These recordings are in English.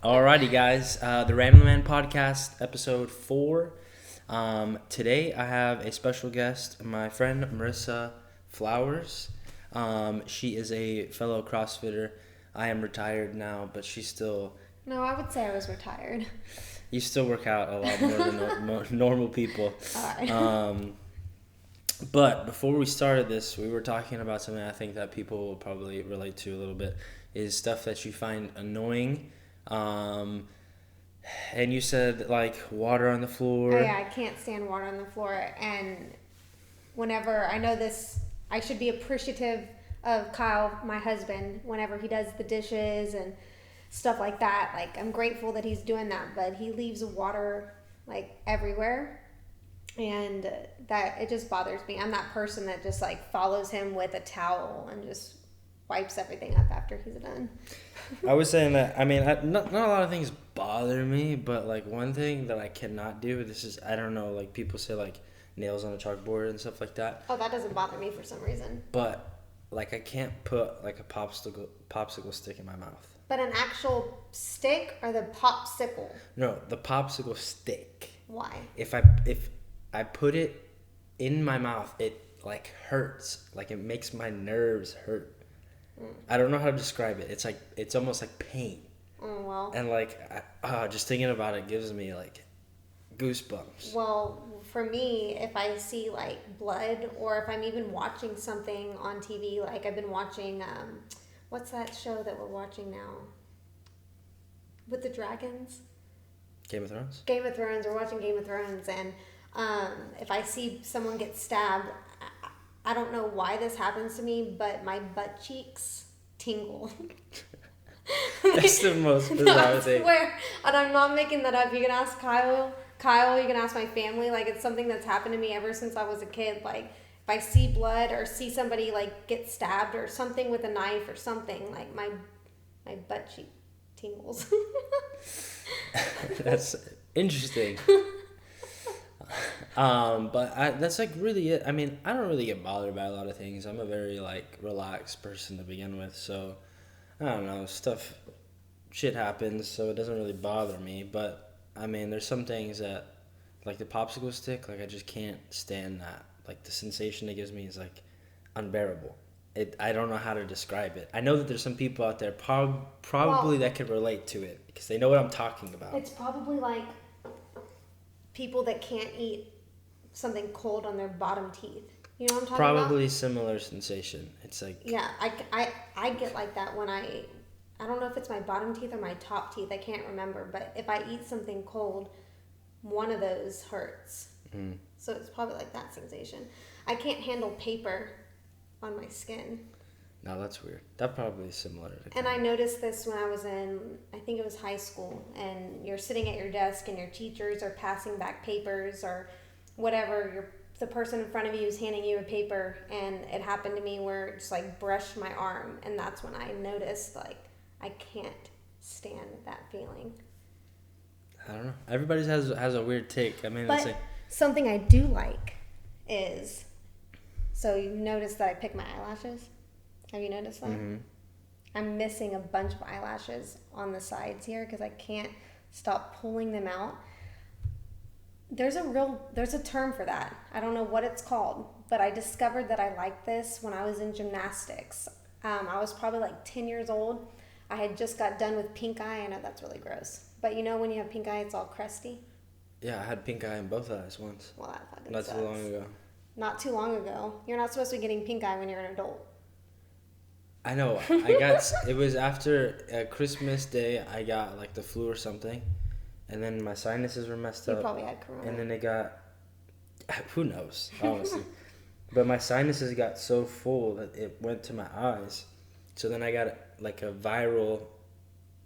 Alrighty, guys. The Rambling Man Podcast, episode 4. Today I have a special guest, my friend Marisa Flowers. She is a fellow CrossFitter. I am retired now, but she's still... No, I would say I was retired. You still work out a lot more than normal people. Alright. But before we started this, we were talking about something I think that people will probably relate to a little bit, is stuff that you find annoying. And you said, like, water on the floor. Oh, yeah, I can't stand water on the floor. And whenever I know this, I should be appreciative of Kyle, my husband, whenever he does the dishes and stuff like that. Like, I'm grateful that he's doing that, but he leaves water, like, everywhere. And that, it just bothers me. I'm that person that just, like, follows him with a towel and just wipes everything up after he's done. I was saying that, I mean, not a lot of things bother me, but, like, one thing that I cannot do, this is, I don't know, like, people say, like, nails on a chalkboard and stuff like that. Oh, that doesn't bother me for some reason. But, like, I can't put, like, a popsicle stick in my mouth. But an actual stick or the popsicle? No, the popsicle stick. Why? If I put it in my mouth, it, like, hurts. Like, it makes my nerves hurt. I don't know how to describe it. It's like, it's almost like pain. Oh, well. And, like, just thinking about it gives me, like, goosebumps. Well, for me, if I see, like, blood, or if I'm even watching something on TV, like I've been watching, what's that show that we're watching now? With the dragons? Game of Thrones? Game of Thrones. We're watching Game of Thrones, and if I see someone get stabbed, I don't know why this happens to me, but my butt cheeks tingle. That's the most bizarre thing. I swear, and I'm not making that up. You can ask Kyle. You can ask my family. Like, it's something that's happened to me ever since I was a kid. Like, if I see blood or see somebody, like, get stabbed or something with a knife or something, like, my butt cheek tingles. That's interesting. But that's, like, really it. I mean, I don't really get bothered by a lot of things. I'm a very, like, relaxed person to begin with, so I don't know, shit happens, so it doesn't really bother me. But I mean, there's some things that, like the popsicle stick, like, I just can't stand that. Like, the sensation it gives me is, like, unbearable. I don't know how to describe it. I know that there's some people out there probably that could relate to it because they know what I'm talking about. It's probably like people that can't eat something cold on their bottom teeth. You know what I'm talking about? Probably similar sensation. It's like... Yeah, I get like that when I don't know if it's my bottom teeth or my top teeth. I can't remember. But if I eat something cold, one of those hurts. Mm. So it's probably like that sensation. I can't handle paper on my skin. No, that's weird. That probably is similar. And I noticed this when I was in, I think it was high school, and you're sitting at your desk and your teachers are passing back papers or whatever. The person in front of you is handing you a paper, and it happened to me where it just, like, brushed my arm, and that's when I noticed, like, I can't stand that feeling. I don't know. Everybody has a weird take. I mean, but it's like... something I do like is, so you noticed that I pick my eyelashes? Have you noticed that? Mm-hmm. I'm missing a bunch of eyelashes on the sides here because I can't stop pulling them out. There's a term for that. I don't know what it's called, but I discovered that I liked this when I was in gymnastics. I was probably like 10 years old. I had just got done with pink eye. I know that's really gross. But you know when you have pink eye, it's all crusty? Yeah, I had pink eye in both eyes once. Well, that fucking Not sucks. too long ago. Not too long ago. You're not supposed to be getting pink eye when you're an adult. I know. It was after Christmas Day, I got, like, the flu or something. And then my sinuses were messed up. You probably had corona. And then it got, who knows, honestly. But my sinuses got so full that it went to my eyes. So then I got, like, a viral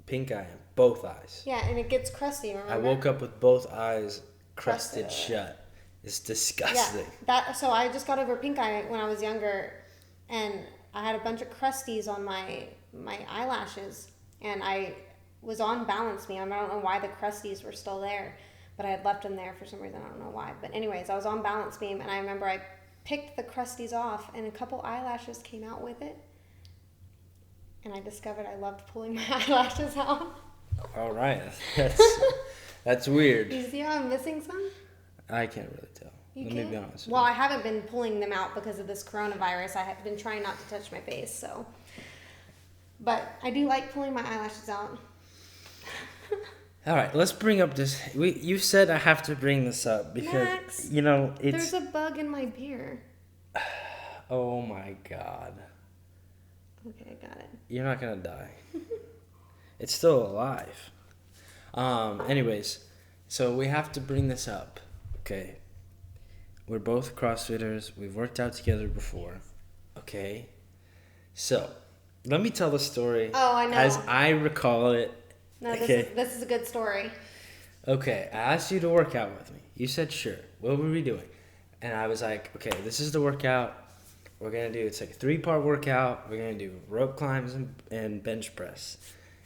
pink eye in both eyes. Yeah, and it gets crusty, remember? I woke up with both eyes crusted shut. It's disgusting. Yeah, so I just got over pink eye when I was younger, and I had a bunch of crusties on my eyelashes, and I was on Balance Me. I don't know why the crusties were still there, but I had left them there for some reason. I don't know why. But anyways, I was on Balance Beam, and I remember I picked the crusties off, and a couple eyelashes came out with it. And I discovered I loved pulling my eyelashes out. All right. That's weird. You see how I'm missing some? I can't really tell. You Let me can't? be honest. Well, I haven't been pulling them out because of this coronavirus. I have been trying not to touch my face, so. But I do like pulling my eyelashes out. All right, let's bring up this. You said I have to bring this up because Max, it's. there's a bug in my beer. Oh my God. Okay, I got it. You're not gonna die. It's still alive. Anyways, so we have to bring this up. Okay. We're both CrossFitters. We've worked out together before. Okay. So, let me tell the story. Oh, I know. As I recall it. No, Okay. this is a good story. Okay, I asked you to work out with me. You said sure. What were we doing? And I was like, okay, this is the workout. We're gonna do it's like a 3-part workout. We're gonna do rope climbs and bench press,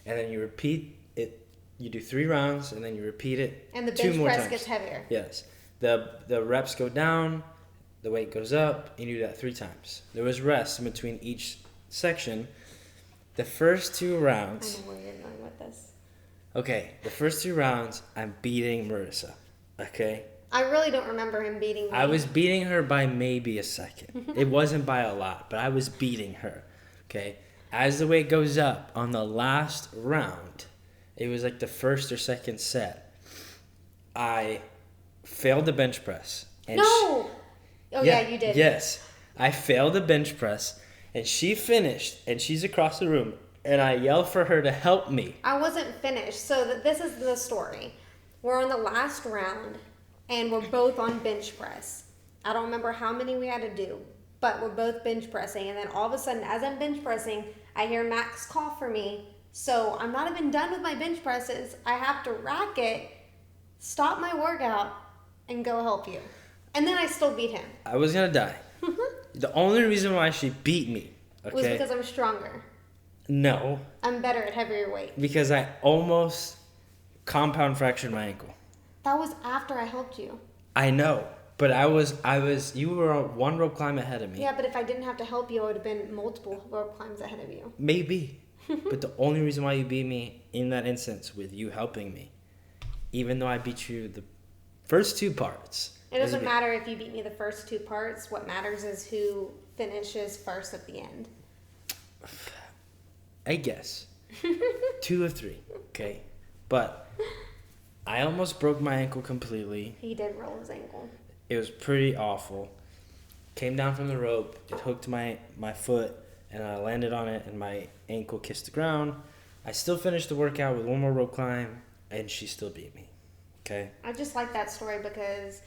and then you repeat it. You do 3 rounds, and then you repeat it. And the 2 bench more press times. gets heavier. Yes, the reps go down, the weight goes up, and you do that 3 times. There was rest in between each section. The first 2 rounds. I know where you're going with this. Okay, the first 2 rounds, I'm beating Marisa. Okay. I really don't remember him beating me. I was beating her by maybe a second. It wasn't by a lot, but I was beating her. Okay. As the weight goes up on the last round, it was like the first or second set. I failed the bench press. And No! Yeah, you did. Yes. I failed the bench press, and she finished, and she's across the room, and I yelled for her to help me. I wasn't finished. So this is the story. We're on the last round, and we're both on bench press. I don't remember how many we had to do, but we're both bench pressing. And then all of a sudden, as I'm bench pressing, I hear Max call for me. So I'm not even done with my bench presses. I have to rack it, stop my workout, and go help you. And then I still beat him. I was going to die. The only reason why she beat me, okay? Was because I'm stronger. No. I'm better at heavier weight. Because I almost compound fractured my ankle. That was after I helped you. I know, but you were on 1 rope climb ahead of me. Yeah, but if I didn't have to help you, I would have been multiple rope climbs ahead of you. Maybe. But the only reason why you beat me in that instance with you helping me, even though I beat you the first 2 parts. It doesn't matter if you beat me the first 2 parts. What matters is who finishes first at the end. I guess. 2 of 3, okay? But I almost broke my ankle completely. He did roll his ankle. It was pretty awful. Came down from the rope, it hooked my foot, and I landed on it, and my ankle kissed the ground. I still finished the workout with 1 more rope climb, and she still beat me. Okay? I just like that story because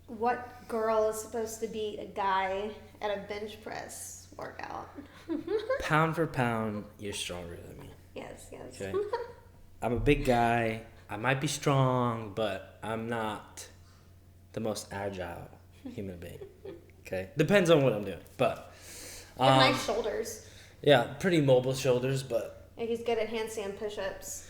what girl is supposed to beat a guy at a bench press workout? Pound for pound, you're stronger than me. Yes. Okay? I'm a big guy. I might be strong, but I'm not the most agile human being. Okay? Depends on what I'm doing. But You have nice shoulders. yeah, pretty mobile shoulders, but And he's good at handstand push-ups.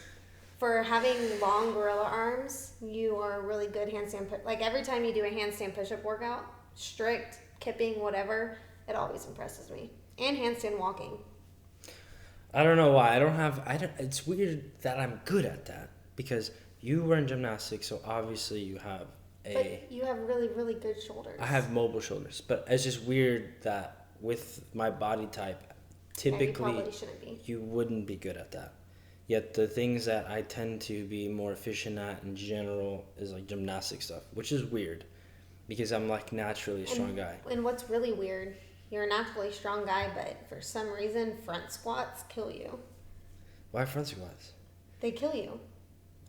For having long gorilla arms, you are a really good handstand like every time you do a handstand push-up workout, strict, kipping, whatever, it always impresses me. And handstand walking. I don't know why. It's weird that I'm good at that because you were in gymnastics, so obviously you have But you have really, really good shoulders. I have mobile shoulders, but it's just weird that with my body type, typically you probably shouldn't be. you wouldn't be good at that. Yet the things that I tend to be more efficient at in general is like gymnastic stuff, which is weird because I'm like naturally a strong guy. And what's really weird, you're a naturally strong guy, but for some reason, front squats kill you. Why front squats? They kill you.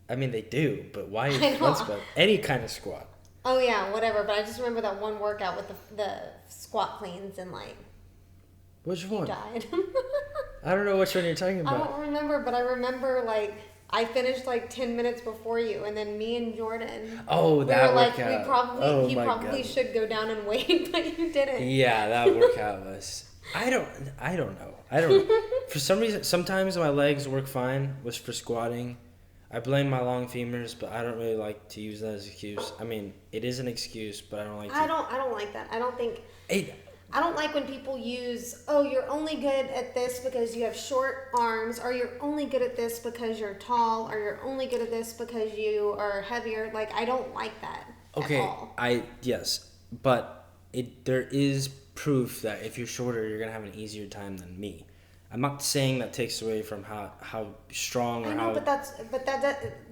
I mean, they do, but why I know. front squat? Any kind of squat. Oh yeah, whatever. But I just remember that one workout with the squat cleans and like Which you one? died. I don't know which one you're talking I about. don't remember, but I remember like I finished like 10 minutes before you, and then me and Jordan. Oh, we that were like, workout. he probably God. should go down and wait, but you didn't. Yeah, that workout was. I don't know. For some reason, sometimes my legs work fine. Was for squatting. I blame my long femurs, but I don't really like to use that as an excuse. I mean, it is an excuse, but I don't like to. I don't like that. I don't think. I don't like when people use, oh, you're only good at this because you have short arms, or you're only good at this because you're tall, or you're only good at this because you are heavier. Like, I don't like that at all. Yes, but there is proof that if you're shorter, you're gonna have an easier time than me. I'm not saying that takes away from how strong or how.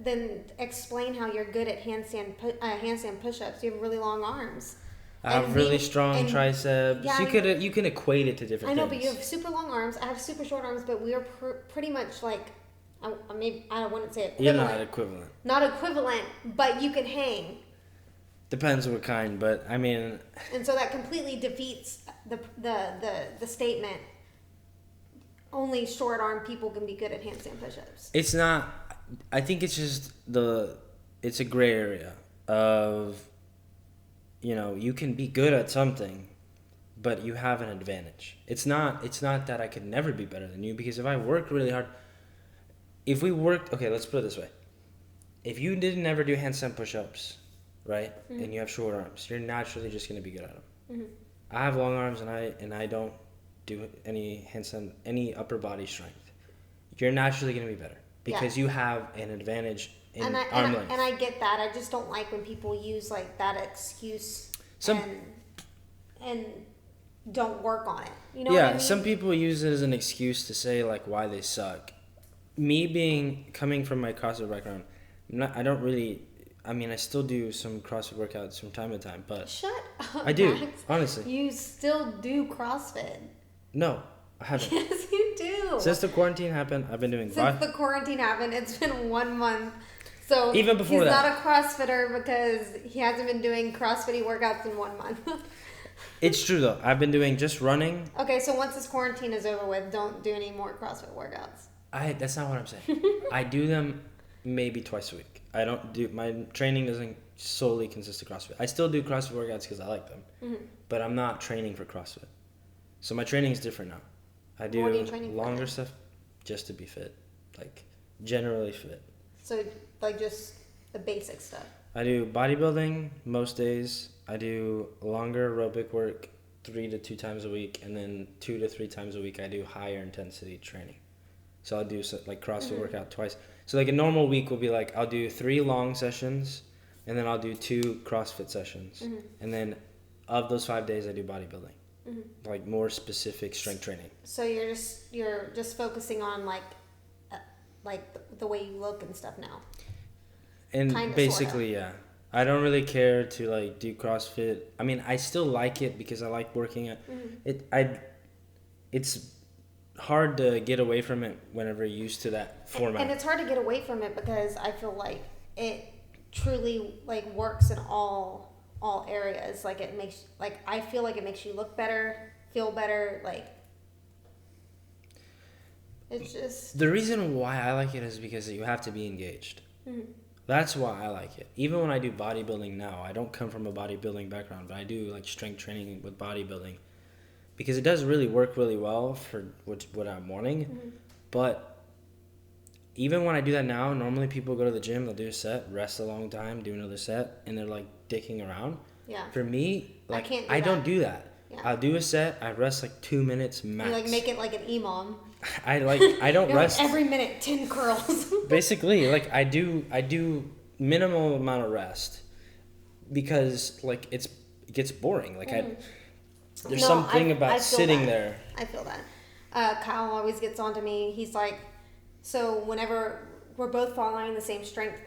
Then explain how you're good at handstand push-ups. You have really long arms. I have really strong triceps. Yeah, you can equate it to different things. I know, but you have super long arms. I have super short arms, but we are pretty much like, I wouldn't say equivalent. You're not equivalent. Not equivalent, but you can hang. Depends what kind, but I mean. And so that completely defeats the statement. Only short arm people can be good at handstand push-ups. It's not. I think it's just it's a gray area of. You can be good at something, but you have an advantage. It's not that I could never be better than you, because if I work really hard, okay, let's put it this way. If you didn't ever do handstand push-ups, right, mm-hmm. and you have short arms, you're naturally just going to be good at them. Mm-hmm. I have long arms and I don't do any upper body strength. You're naturally going to be better because you have an advantage. And I get that. I just don't like when people use like that excuse and don't work on it. You know what I mean? Some people use it as an excuse to say like why they suck. Me coming from my CrossFit background, I still do some CrossFit workouts from time to time, but shut up. I do, Max. honestly. You still do CrossFit? No, I haven't. Yes, you do. Since the quarantine happened, I've been doing. Since the quarantine happened, it's been 1 month. So even before he's that, not a CrossFitter because he hasn't been doing CrossFit workouts in 1 month. It's true though. I've been doing just running. Okay, so once this quarantine is over with, don't do any more CrossFit workouts. That's not what I'm saying. I do them maybe twice a week. I don't do my training doesn't solely consist of CrossFit. I still do CrossFit workouts because I like them, mm-hmm. but I'm not training for CrossFit. So my training is different now. I do longer stuff just to be fit, like generally fit. So like just the basic stuff. I do bodybuilding most days. I do longer aerobic work 3 to 2 times a week, and then 2 to 3 times a week I do higher intensity training. So I'll do like CrossFit mm-hmm. workout twice. So like a normal week will be like I'll do 3 long sessions, and then I'll do 2 CrossFit sessions, mm-hmm. and then of those 5 days I do bodybuilding, mm-hmm. like more specific strength training. So you're just focusing on like the way you look and stuff now. And kinda, basically, sorta. Yeah. I don't really care to like do CrossFit. I mean, I still like it because I like working at mm-hmm. It's hard to get away from it whenever you're used to that format. And it's hard to get away from it because I feel like it truly like works in all areas. Like it makes I feel like it makes you look better, feel better, like it's just the reason why I like it is because you have to be engaged. Mm-hmm. That's why I like it. Even when I do bodybuilding now, I don't come from a bodybuilding background, but I do like strength training with bodybuilding because it does really work really well for what I'm wanting. Mm-hmm. But even when I do that now, normally people go to the gym, they'll do a set, rest a long time, do another set, and they're like dicking around. Yeah. For me, like I don't do that. Yeah. I'll do a set, I rest like 2 minutes max. You like make it like an imam. I don't rest like every minute 10 curls. Basically, like I do minimal amount of rest because like it gets boring. Like there's something about sitting there. I feel that. Kyle always gets on to me. He's like, so whenever we're both following the same strength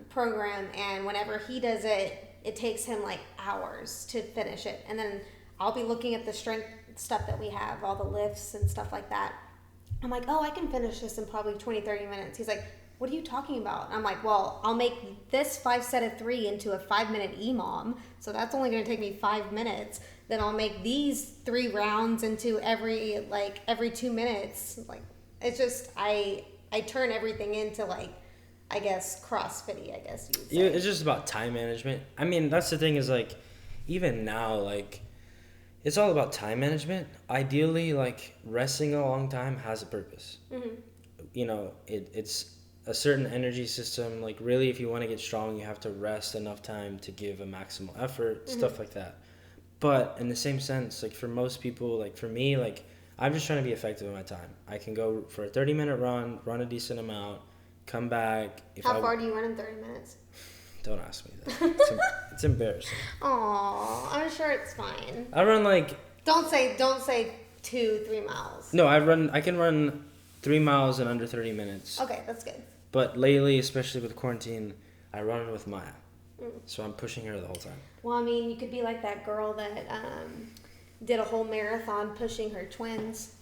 program, and whenever he does it, it takes him like hours to finish it, and then I'll be looking at the strength stuff that we have, all the lifts and stuff like that. I'm like, oh, I can finish this in probably 20, 30 minutes. He's like, what are you talking about? I'm like, well, I'll make this 5 set of 3 into a 5-minute EMOM. So that's only going to take me 5 minutes. Then I'll make these 3 rounds into every 2 minutes. Like, it's just, I turn everything into like, I guess, CrossFit-y, I guess you would say. Yeah, it's just about time management. I mean, that's the thing is like, even now, like, it's all about time management. Ideally, like, resting a long time has a purpose. Mm-hmm. You know, it's a certain energy system. Like, really, if you want to get strong, you have to rest enough time to give a maximal effort, mm-hmm. stuff like that. But in the same sense, like for most people, like for me, like I'm just trying to be effective with my time. I can go for a 30-minute run a decent amount, come back. How far do you run in 30 minutes? Don't ask me that. It's embarrassing. Aw, I'm sure it's fine. I run like... Don't say 2-3 miles. No, I can run 3 miles in under 30 minutes. Okay, that's good. But lately, especially with quarantine, I run with Maya. So I'm pushing her the whole time. Well, I mean, you could be like that girl that did a whole marathon pushing her twins.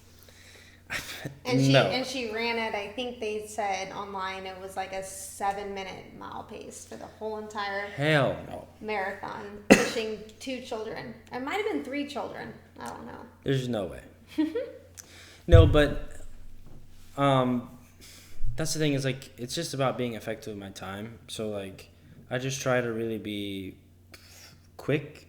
And she ran it, I think they said online it was like a 7-minute mile pace for the whole entire Hell no. marathon, pushing 2 children. It might have been 3 children. I don't know. There's no way. No, but that's the thing is like it's just about being effective with my time. So like I just try to really be quick,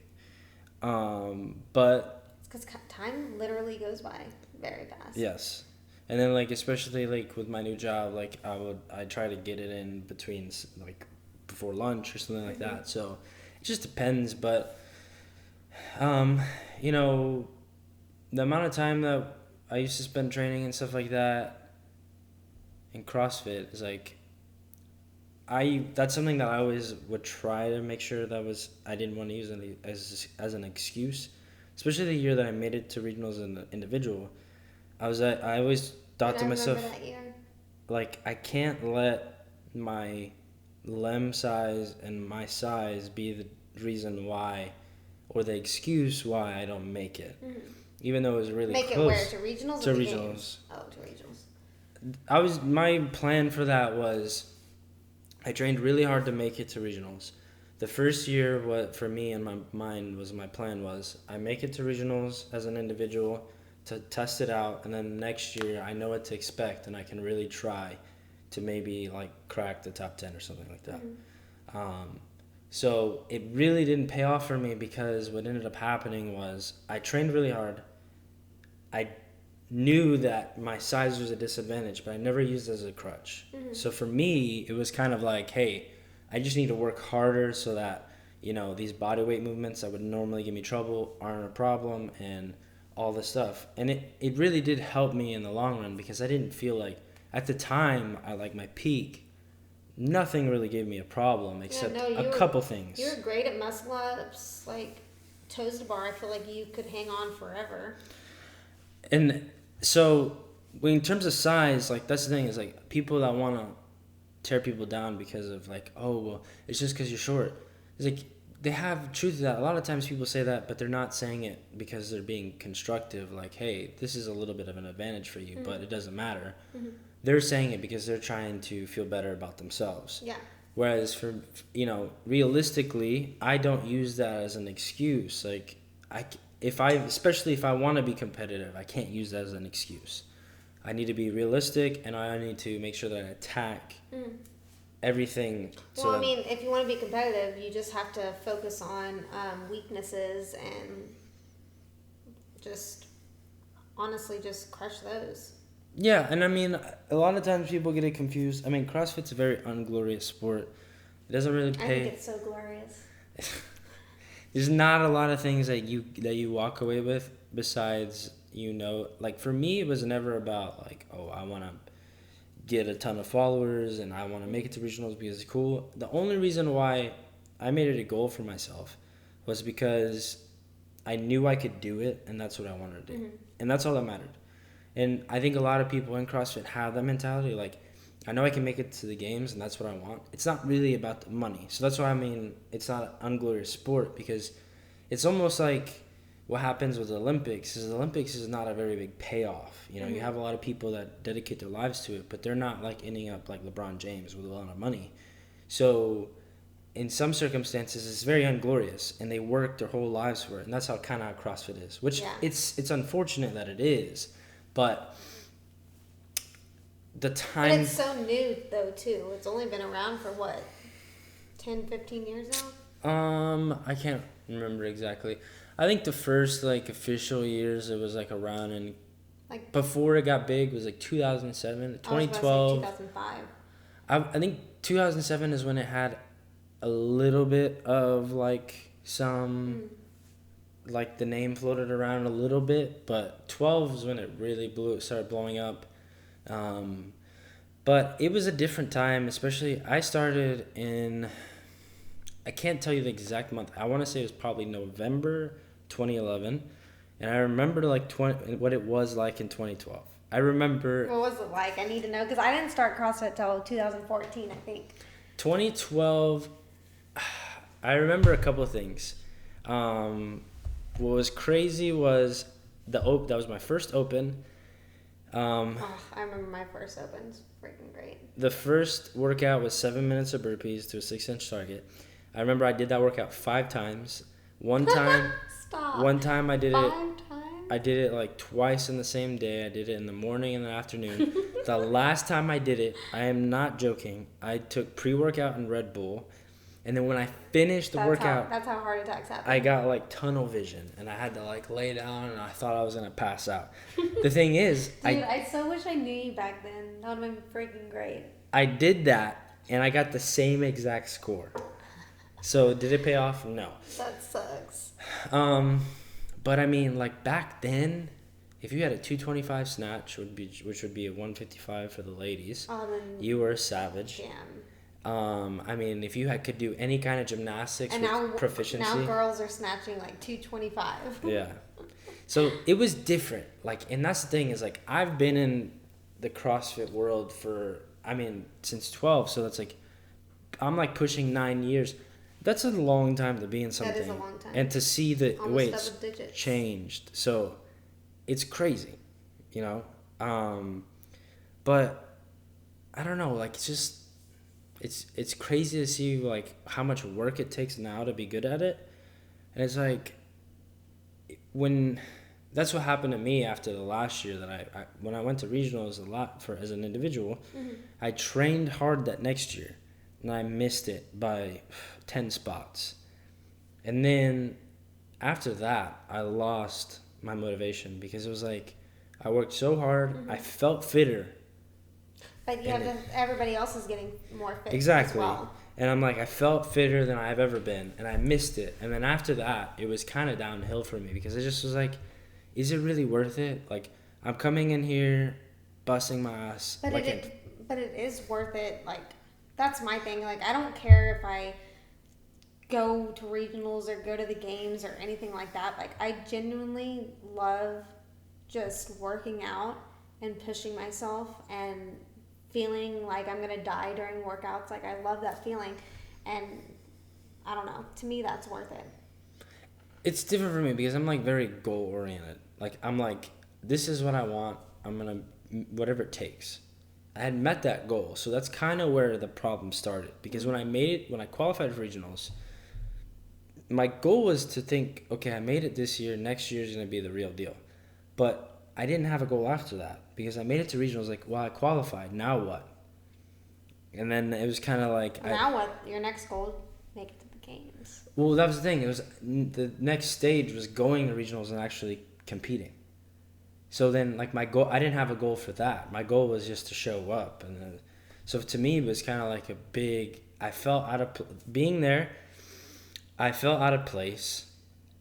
but it's because time literally goes by very fast. Yes, and then like especially like with my new job, like I try to get it in between like before lunch or something like that. So it just depends, but you know, the amount of time that I used to spend training and stuff like that in CrossFit is like that's something that I always would try to make sure that I didn't want to use as an excuse, especially the year that I made it to regionals as an individual. I always thought to myself, like, I can't let my limb size and my size be the reason why, or the excuse why I don't make it. Mm-hmm. Even though it was really close. Make it where? To regionals? To regionals. Games? Oh, to regionals. My plan for that was I trained really hard to make it to regionals. The first year, what for me in my mind was my plan was I make it to regionals as an individual to test it out, and then next year I know what to expect and I can really try to maybe like crack the top 10 or something like that. Mm-hmm. So it really didn't pay off for me because what ended up happening was I trained really hard. I knew that my size was a disadvantage, but I never used it as a crutch. Mm-hmm. So for me, it was kind of like, hey, I just need to work harder so that, you know, these body weight movements that would normally give me trouble aren't a problem and all this stuff. And it really did help me in the long run because I didn't feel like, at the time, I like my peak, nothing really gave me a problem except a couple things. You were great at muscle ups, like toes to bar. I feel like you could hang on forever. And so, in terms of size, like that's the thing is like people that want to tear people down because of like, oh well, it's just because you're short. It's like they have truth to that. A lot of times people say that, but they're not saying it because they're being constructive. Like, hey, this is a little bit of an advantage for you, but it doesn't matter. Mm-hmm. They're saying it because they're trying to feel better about themselves. Yeah. Whereas for realistically, I don't use that as an excuse. Like especially if I want to be competitive, I can't use that as an excuse. I need to be realistic, and I need to make sure that I attack everything. Well, I mean, if you want to be competitive, you just have to focus on weaknesses and just honestly just crush those. Yeah, and I mean, a lot of times people get it confused. I mean, CrossFit's a very unglorious sport. It doesn't really pay. I think it's so glorious. There's not a lot of things that you walk away with besides, like for me, it was never about like, oh, I want to get a ton of followers and I want to make it to regionals because it's cool. The only reason why I made it a goal for myself was because I knew I could do it and that's what I wanted to do. Mm-hmm. And that's all that mattered. And I think a lot of people in CrossFit have that mentality, like, I know I can make it to the games, and that's what I want. It's not really about the money. So that's why I mean it's not an unglorious sport, because it's almost like what happens with the Olympics is not a very big payoff. You have a lot of people that dedicate their lives to it, but they're not, like, ending up like LeBron James with a lot of money. So in some circumstances, it's very unglorious, and they work their whole lives for it, and that's how CrossFit is, which it's unfortunate that it is. But the time... But it's so new, though, too. It's only been around for, 10, 15 years now? I can't remember exactly. I think the first, official years, it was, around in... before it got big, was, 2007, 2012. 2005. I think 2007 is when it had a little bit of, some... like the name floated around a little bit, but 12 is when it really started blowing up. But it was a different time, especially I started in, I can't tell you the exact month. I want to say it was probably November 2011, and I remember like what it was like in 2012. I remember. What was it like? I need to know because I didn't start CrossFit till 2014, I think. 2012. I remember a couple of things. What was crazy was that was my first open. I remember my first opens. Freaking great. The first workout was 7 minutes of burpees to a 6-inch target. I remember I did that workout 5 times. One time, Stop. One time I did 5 it. times? I did it like twice in the same day. I did it in the morning and the afternoon. The last time I did it, I am not joking. I took pre-workout and Red Bull. And then when I finished the workout, that's how heart attacks happen. I got like tunnel vision and I had to like lay down and I thought I was going to pass out. The thing is, Dude, I so wish I knew you back then. That would have been freaking great. I did that and I got the same exact score. So did it pay off? No. That sucks. But I mean, like back then, if you had a 225 snatch, which would be a 155 for the ladies, Then you were a savage. Damn. I mean, if you could do any kind of gymnastics And with proficiency. now girls are snatching like 225. Yeah. So it was different. Like, and that's the thing is like, I've been in the CrossFit world since 12. So that's like, I'm like pushing 9 years. That's a long time to be in something. That is a long time. And to see the Almost weights double digits. changed. So it's crazy, you know? But I don't know, like it's just, it's crazy to see like how much work it takes now to be good at it. And it's like that's what happened to me after the last year that I when I went to regionals as an individual. Mm-hmm. I trained hard that next year and I missed it by 10 spots. And then after that, I lost my motivation because it was like I worked so hard, I felt fitter. But everybody else is getting more fit. Exactly. As well. And I'm like, I felt fitter than I've ever been, and I missed it. And then after that, it was kind of downhill for me because I just was like, is it really worth it? Like, I'm coming in here, busting my ass. But it is worth it. Like, that's my thing. Like, I don't care if I go to regionals or go to the games or anything like that. Like, I genuinely love just working out and pushing myself and feeling like I'm gonna die during workouts. Like, I love that feeling, and I don't know, to me that's worth it. It's different for me because I'm like very goal oriented. Like, I'm like, this is what I want, I'm gonna whatever it takes. I had met that goal, so that's kind of where the problem started, because when I qualified for regionals, my goal was to think, okay, I made it this year, next year is gonna be the real deal. But I didn't have a goal after that because I made it to regionals. Like, well, I qualified. Now what? And then it was kind of like. Now what? Your next goal? Make it to the games. Well, that was the thing. It was the next stage was going to regionals and actually competing. So then, like my goal, I didn't have a goal for that. My goal was just to show up, and then, so to me, it was kind of like a big. I felt out of being there. I felt out of place,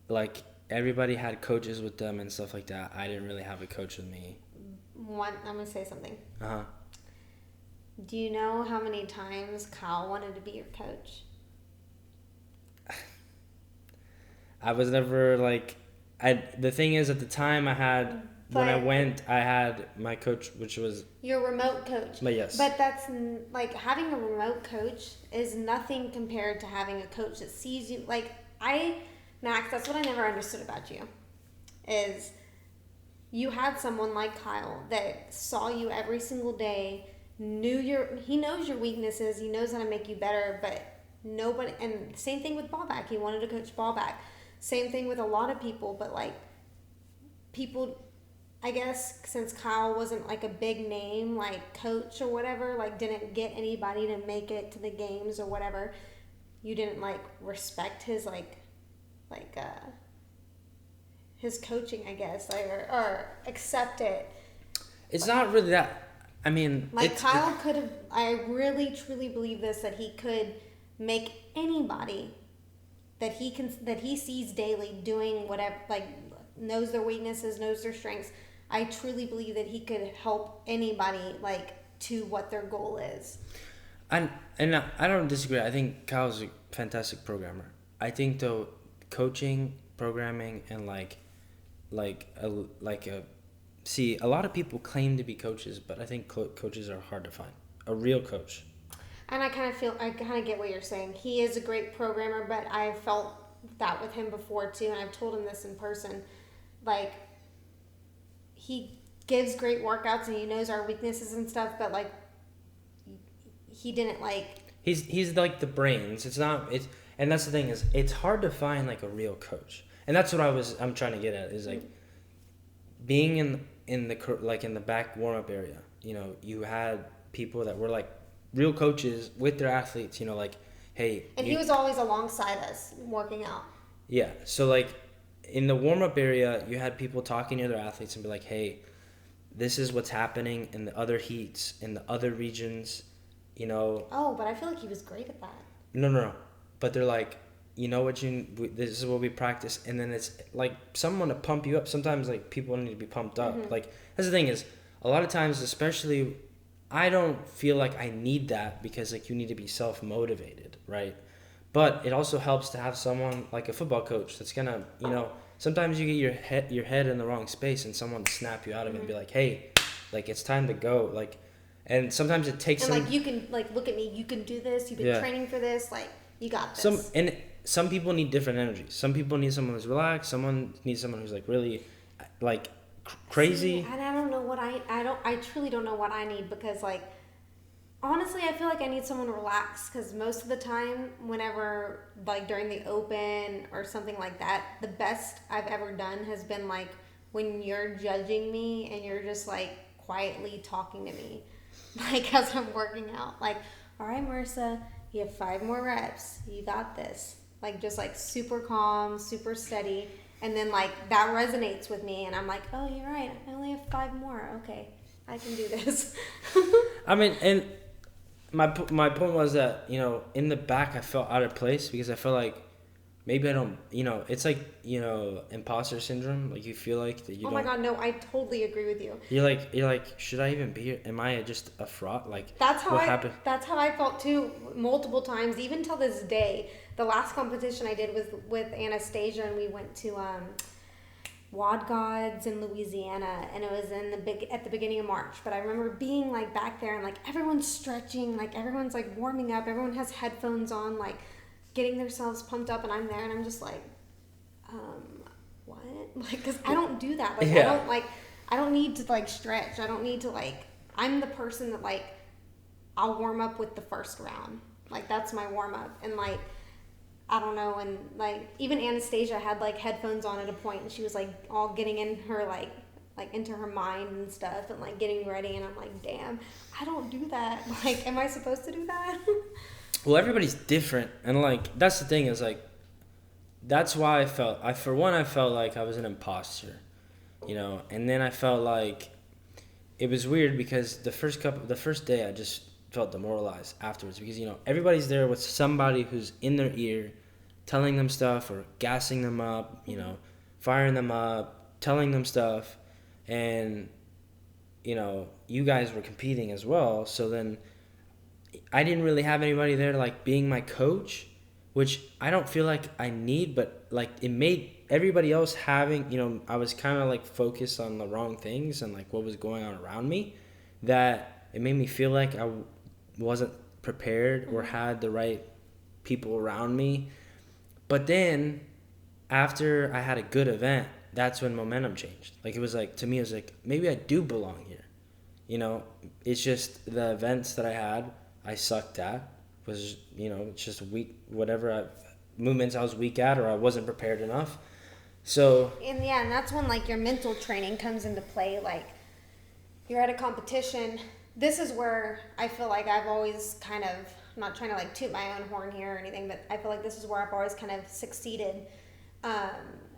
like. Everybody had coaches with them and stuff like that. I didn't really have a coach with me. I'm going to say something. Uh-huh. Do you know how many times Kyle wanted to be your coach? I was never like... The thing is, at the time I had... when I went, I had my coach, which was... Your remote coach. But yes. But that's... Like, having a remote coach is nothing compared to having a coach that sees you. Like, Max, that's what I never understood about you, is you had someone like Kyle that saw you every single day, he knows your weaknesses, he knows how to make you better, but nobody, and same thing with ballback, he wanted to coach ballback, same thing with a lot of people, but like, people, I guess, since Kyle wasn't like a big name, like coach or whatever, like didn't get anybody to make it to the games or whatever, you didn't like respect his his coaching, I guess, like, or accept it. It's not really that. I mean, like Kyle could have. I really truly believe this, that he could make anybody that he sees daily doing whatever, like knows their weaknesses, knows their strengths. I truly believe that he could help anybody like to what their goal is. And I don't disagree. I think Kyle's a fantastic programmer. I think though, coaching, programming, and see, a lot of people claim to be coaches, but I think coaches are hard to find. A real coach. And I kind of get what you're saying. He is a great programmer, but I felt that with him before too, and I've told him this in person. Like, he gives great workouts and he knows our weaknesses and stuff, but like, he didn't like. He's like the brains. And that's the thing is, it's hard to find like a real coach, and that's what I'm trying to get at is like, being in the back warm up area. You know, you had people that were like real coaches with their athletes, you know, like, hey. And he was always alongside us working out. Yeah. So like in the warm up area, you had people talking to their athletes and be like, hey, this is what's happening in the other heats, in the other regions, you know. Oh, but I feel like he was great at that. No. But they're like, you know what, this is what we practice. And then it's like someone to pump you up. Sometimes like people need to be pumped up. Mm-hmm. Like that's the thing is, a lot of times, especially, I don't feel like I need that because like you need to be self-motivated, right? But it also helps to have someone like a football coach that's gonna, you know, sometimes you get your head in the wrong space and someone to snap you out of it and be like, hey, like it's time to go, like, and sometimes it takes. And like you can like look at me, you can do this. You've been training for this, like you got this. Some people need different energies. Some people need someone who's relaxed. Someone needs someone who's like really, like crazy. See, and I don't know what I truly don't know what I need because like honestly I feel like I need someone relaxed because most of the time whenever like during the open or something like that, the best I've ever done has been like when you're judging me and you're just like quietly talking to me like as I'm working out, like, all right, Marisa, you have 5 more reps, you got this, like just like super calm, super steady. And then, like, that resonates with me, and I'm like, oh, you're right. I only have 5 more. Okay, I can do this. I mean, and my point was that, you know, in the back I felt out of place because I felt like maybe I don't, you know, it's like, you know, imposter syndrome. Like, you feel like that you don't. Oh, my God, no, I totally agree with you. You're like, should I even be here? Am I just a fraud? Like, that's how I felt, too, multiple times, even till this day. The last competition I did was with Anastasia, and we went to Wad Gods in Louisiana, and it was at the beginning of March. But I remember being like back there, and like everyone's stretching, like everyone's like warming up, everyone has headphones on, like getting themselves pumped up, and I'm there, and I'm just like, what? Like, because I don't do that. Like, yeah. I don't need to like stretch. I don't need to like. I'm the person that like, I'll warm up with the first round. Like that's my warm up, and like. I don't know, and like even Anastasia had like headphones on at a point, and she was like all getting in her like into her mind and stuff, and like getting ready, and I'm like, damn, I don't do that. Like, am I supposed to do that? Well, everybody's different, and like that's the thing is like, that's why I felt like I was an imposter, you know, and then I felt like it was weird because the first day I just felt demoralized afterwards because, you know, everybody's there with somebody who's in their ear telling them stuff or gassing them up, you know, firing them up, telling them stuff, and, you know, you guys were competing as well, so then I didn't really have anybody there like being my coach, which I don't feel like I need, but like it made everybody else having, you know, I was kind of like focused on the wrong things and like what was going on around me, that it made me feel like I wasn't prepared or had the right people around me. But then after I had a good event, that's when momentum changed. Like it was like, to me, it was like, maybe I do belong here. You know, it's just the events that I had, I sucked at, was, you know, it's just weak, movements I was weak at, or I wasn't prepared enough. So. And that's when like your mental training comes into play. Like you're at a competition. This is where I feel like I've always kind of, I'm not trying to like toot my own horn here or anything, but I feel like this is where I've always kind of succeeded.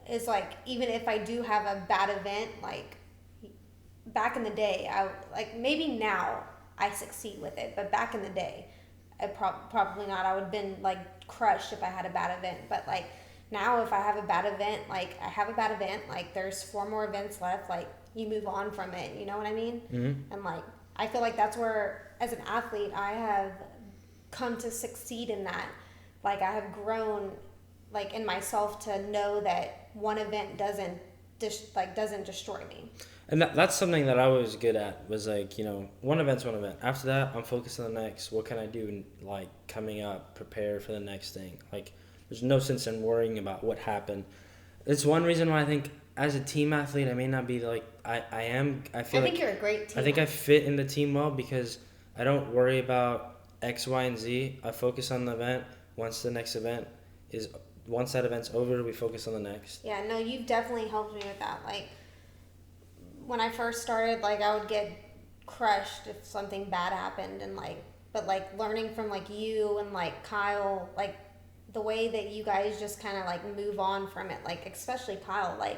Is like, even if I do have a bad event, like back in the day, maybe now I succeed with it, but back in the day, probably not. I would have been like crushed if I had a bad event. But like now, if I have a bad event, like I have a bad event, like there's 4 more events left. Like you move on from it. You know what I mean? Mm-hmm. And like I feel like that's where, as an athlete, I have come to succeed in that. Like I have grown, like in myself, to know that one event doesn't destroy me. And that's something that I was good at, was like, you know, one event's one event. After that, I'm focused on the next. What can I do, like, coming up, prepare for the next thing? Like, there's no sense in worrying about what happened. It's one reason why I think as a team athlete, I may not be like, I think you're a great team. I think I fit in the team well because I don't worry about X, Y, and Z. I focus on the event. Once that event's over, we focus on the next. Yeah, no, you've definitely helped me with that. Like, when I first started, like, I would get crushed if something bad happened, and like, but like learning from like you and like Kyle, like the way that you guys just kind of like move on from it, like especially Kyle, like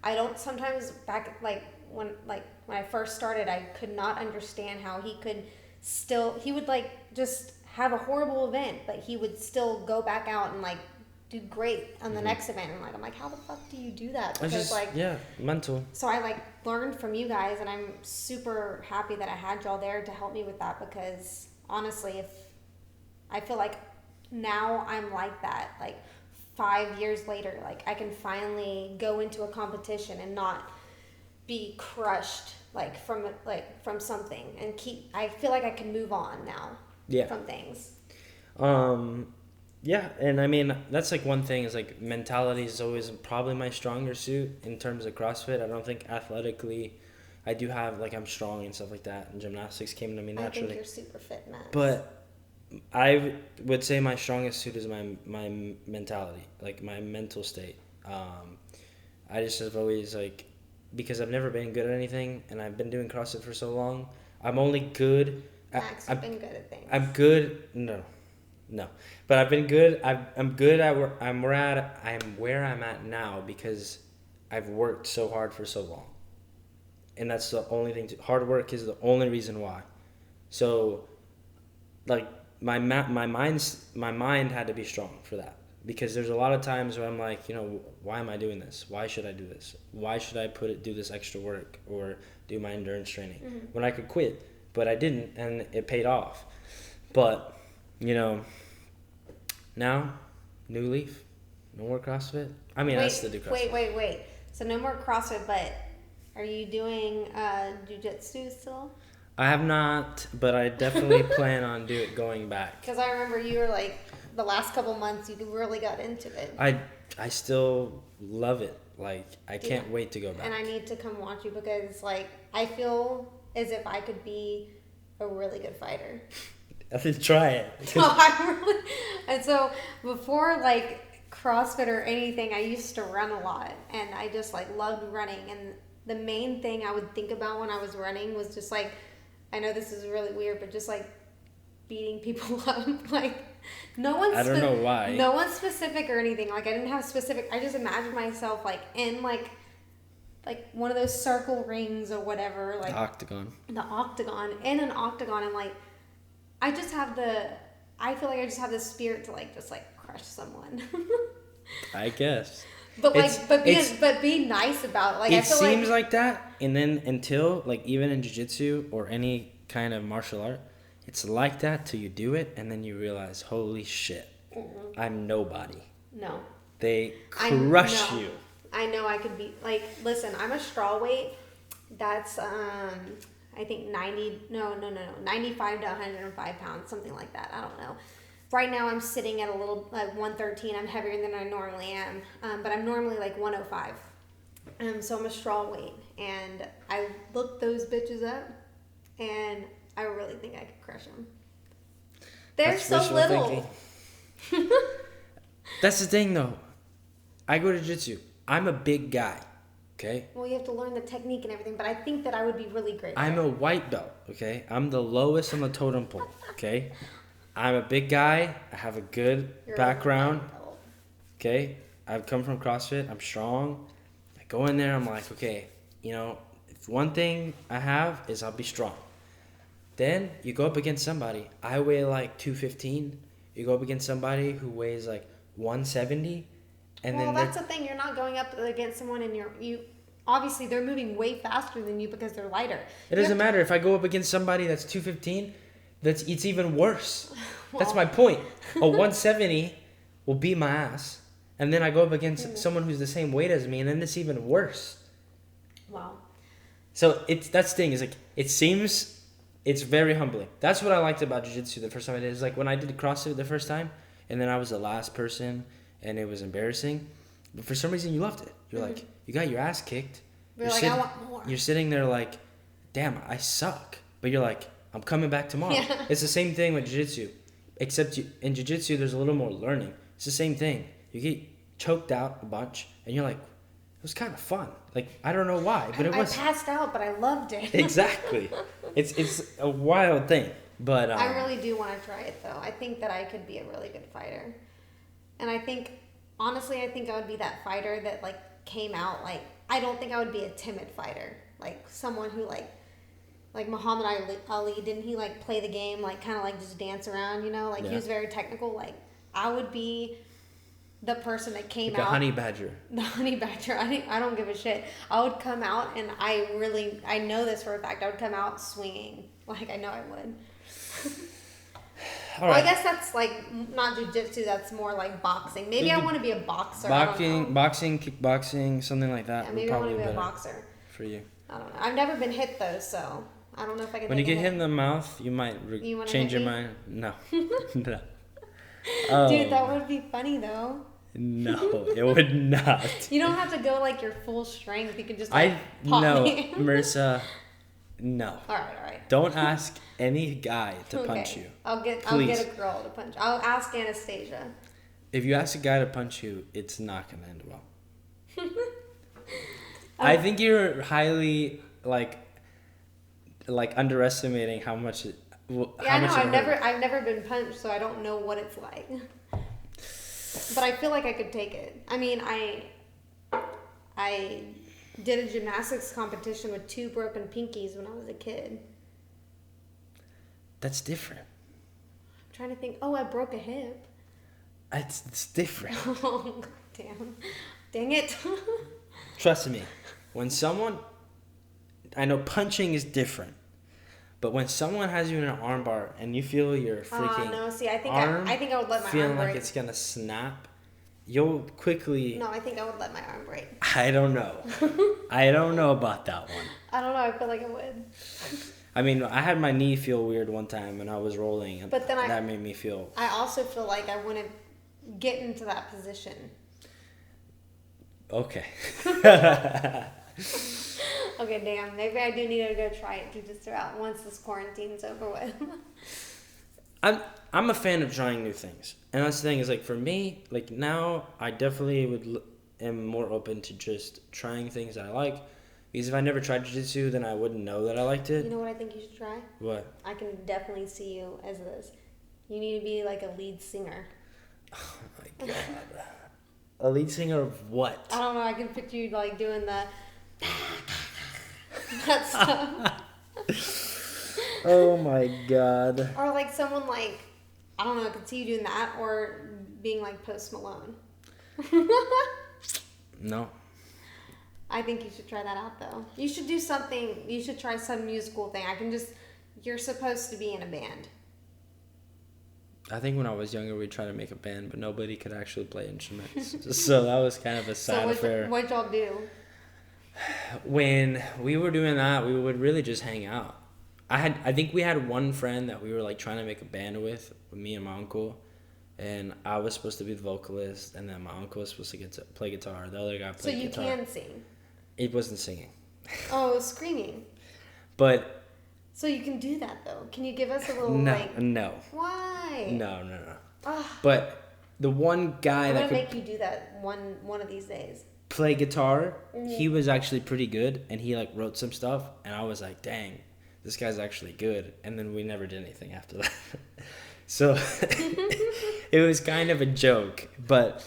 I don't sometimes back like when I first started, I could not understand how he would like just have a horrible event, but he would still go back out and like do great on the next event. And like, I'm like, how the fuck do you do that? Because mental. So I like learned from you guys, and I'm super happy that I had y'all there to help me with that, because honestly, if I feel like now I'm like that, like 5 years later, like I can finally go into a competition and not be crushed from something, and I feel like I can move on now from things. Yeah, and I mean, that's like one thing is like mentality is always probably my stronger suit in terms of CrossFit. I don't think athletically I do have, like, I'm strong and stuff like that, and gymnastics came to me naturally. I think you're super fit, Matt. But I would say my strongest suit is my mentality, like my mental state. I just have always, like, because I've never been good at anything, and I've been doing CrossFit for so long, I'm only good at... Max, you've been good at things. I'm good... No, but I've been good. I'm good at where I'm at now because I've worked so hard for so long, and that's the only thing. Hard work is the only reason why. So, like my mind had to be strong for that, because there's a lot of times where I'm like, you know, why am I doing this? Why should I do this? Why should I do this extra work or do my endurance training when I could quit? But I didn't, and it paid off. But, you know, now, new leaf, no more CrossFit. I mean, I still do CrossFit. Wait. So no more CrossFit, but are you doing jiu-jitsu still? I have not, but I definitely plan on going back. Because I remember you were like, the last couple months, you really got into it. I still love it. Like, I can't wait to go back. And I need to come watch you, because, like, I feel as if I could be a really good fighter. I should try it. No, and so before, like, CrossFit or anything, I used to run a lot, and I just, like, loved running. And the main thing I would think about when I was running was just, like, I know this is really weird, but just, like, beating people up. Like, I don't know why. No one's specific or anything. Like, I didn't have specific. I just imagined myself, like, in, like one of those circle rings or whatever. Like, the octagon. In an octagon, and, like, I feel like I just have this spirit to, like, just, like, crush someone. I guess. But, like, but be nice about it. Like, it seems like that, and then until, like, even in jiu-jitsu or any kind of martial art, it's like that till you do it, and then you realize, holy shit, I'm nobody. No. They crush you. I know I could be, like, listen, I'm a straw weight. That's, I think 95 to 105 pounds, something like that. I don't know. Right now I'm sitting at a little, like, 113. I'm heavier than I normally am, but I'm normally, like, 105. So I'm a straw weight, and I looked those bitches up, and I really think I could crush them. They're so little. That's the thing, though. I go to jiu-jitsu. I'm a big guy. Okay. Well, you have to learn the technique and everything, but I think that I would be really great. I'm a white belt, okay? I'm the lowest on the totem pole, okay? I'm a big guy. I have a good background, okay? I've come from CrossFit. I'm strong. I go in there. I'm like, okay, you know, if one thing I have is I'll be strong. then you go up against somebody. I weigh like 215. You go up against somebody who weighs like 170. And well, then that's the thing. You're not going up against someone and you obviously they're moving way faster than you because they're lighter. It doesn't matter. If I go up against somebody that's 215, it's even worse. Well, that's my point. A 170 will beat my ass. And then I go up against someone who's the same weight as me, and then it's even worse. Wow. So that's the thing, is like, it's very humbling. That's what I liked about jiu-jitsu the first time I did. Is like when I did CrossFit the first time, and then I was the last person, and it was embarrassing. But for some reason, you loved it. You're like, you got your ass kicked. I want more. You're sitting there like, damn, I suck. But you're like, I'm coming back tomorrow. Yeah. It's the same thing with jiu-jitsu. Except in jiu-jitsu, there's a little more learning. It's the same thing. You get choked out a bunch, and you're like, it was kind of fun. Like, I don't know why, but it was. I passed out, but I loved it. Exactly. It's a wild thing. But I really do want to try it, though. I think that I could be a really good fighter. And I think, honestly, I would be that fighter that, like, came out, like, I don't think I would be a timid fighter. Like, someone who, like Muhammad Ali, didn't he, like, play the game, like, kind of, like, just dance around, you know? Like, he was very technical. Like, I would be the person that came like out. The honey badger. The honey badger. I don't give a shit. I would come out, and I know this for a fact, I would come out swinging. Like, I know I would. Well, I guess that's like not jiu-jitsu. That's more like boxing. Maybe I want to be a boxer. Boxing, kickboxing, something like that. Yeah, maybe I want to be a boxer. For you. I don't know. I've never been hit though, so I don't know if I can. When you get hit in the mouth, you might change your mind. No, no. Dude, that would be funny though. No, it would not. You don't have to go like your full strength. You can just pop me. Marisa. No. All right. Don't ask any guy to punch you. I'll get a girl to punch. I'll ask Anastasia. If you ask a guy to punch you, it's not gonna end well. I think you're highly like underestimating how much it. I know. I've never been punched, so I don't know what it's like. But I feel like I could take it. I mean, I did a gymnastics competition with 2 broken pinkies when I was a kid. That's different. I'm trying to think. Oh, I broke a hip. It's different. Oh, dang it. Trust me. When someone... I know punching is different. But when someone has you in an arm bar and you feel your freaking no, see, I think I would let my arm break. Feeling like it's going to snap, you'll quickly... No, I think I would let my arm break. I don't know. I don't know about that one. I don't know. I feel like I would. I mean, I had my knee feel weird one time when I was rolling. But then that made me feel... I also feel like I wouldn't get into that position. Okay. Okay, damn. Maybe I do need to go try it jiu-jitsu out once this quarantine's over with. I'm a fan of trying new things. And that's the thing is, like, for me, like, now I definitely am more open to just trying things that I like. Because if I never tried jiu-jitsu, then I wouldn't know that I liked it. You know what I think you should try? What? I can definitely see you as this. You need to be like a lead singer. Oh my god. A lead singer of what? I don't know. I can picture you like doing the that stuff. Oh my god. Or like someone like, I don't know, I could see you doing that or being like Post Malone. No. I think you should try that out though. You should do something, you should try some musical thing. You're supposed to be in a band. I think when I was younger, we tried to make a band, but nobody could actually play instruments. So that was kind of a sad affair. What'd y'all do? When we were doing that, we would really just hang out. I think we had one friend that we were like trying to make a band with me and my uncle, and I was supposed to be the vocalist, and then my uncle was supposed to play guitar. The other guy played guitar. So you can sing? It wasn't singing. Oh, it was screaming. But. So you can do that though. Can you give us a little No. Why? No. But the one guy I'm that gonna could make you do that one of these days. Play guitar, he was actually pretty good, and he like wrote some stuff, and I was like, dang, this guy's actually good. And then we never did anything after that. So it was kind of a joke, but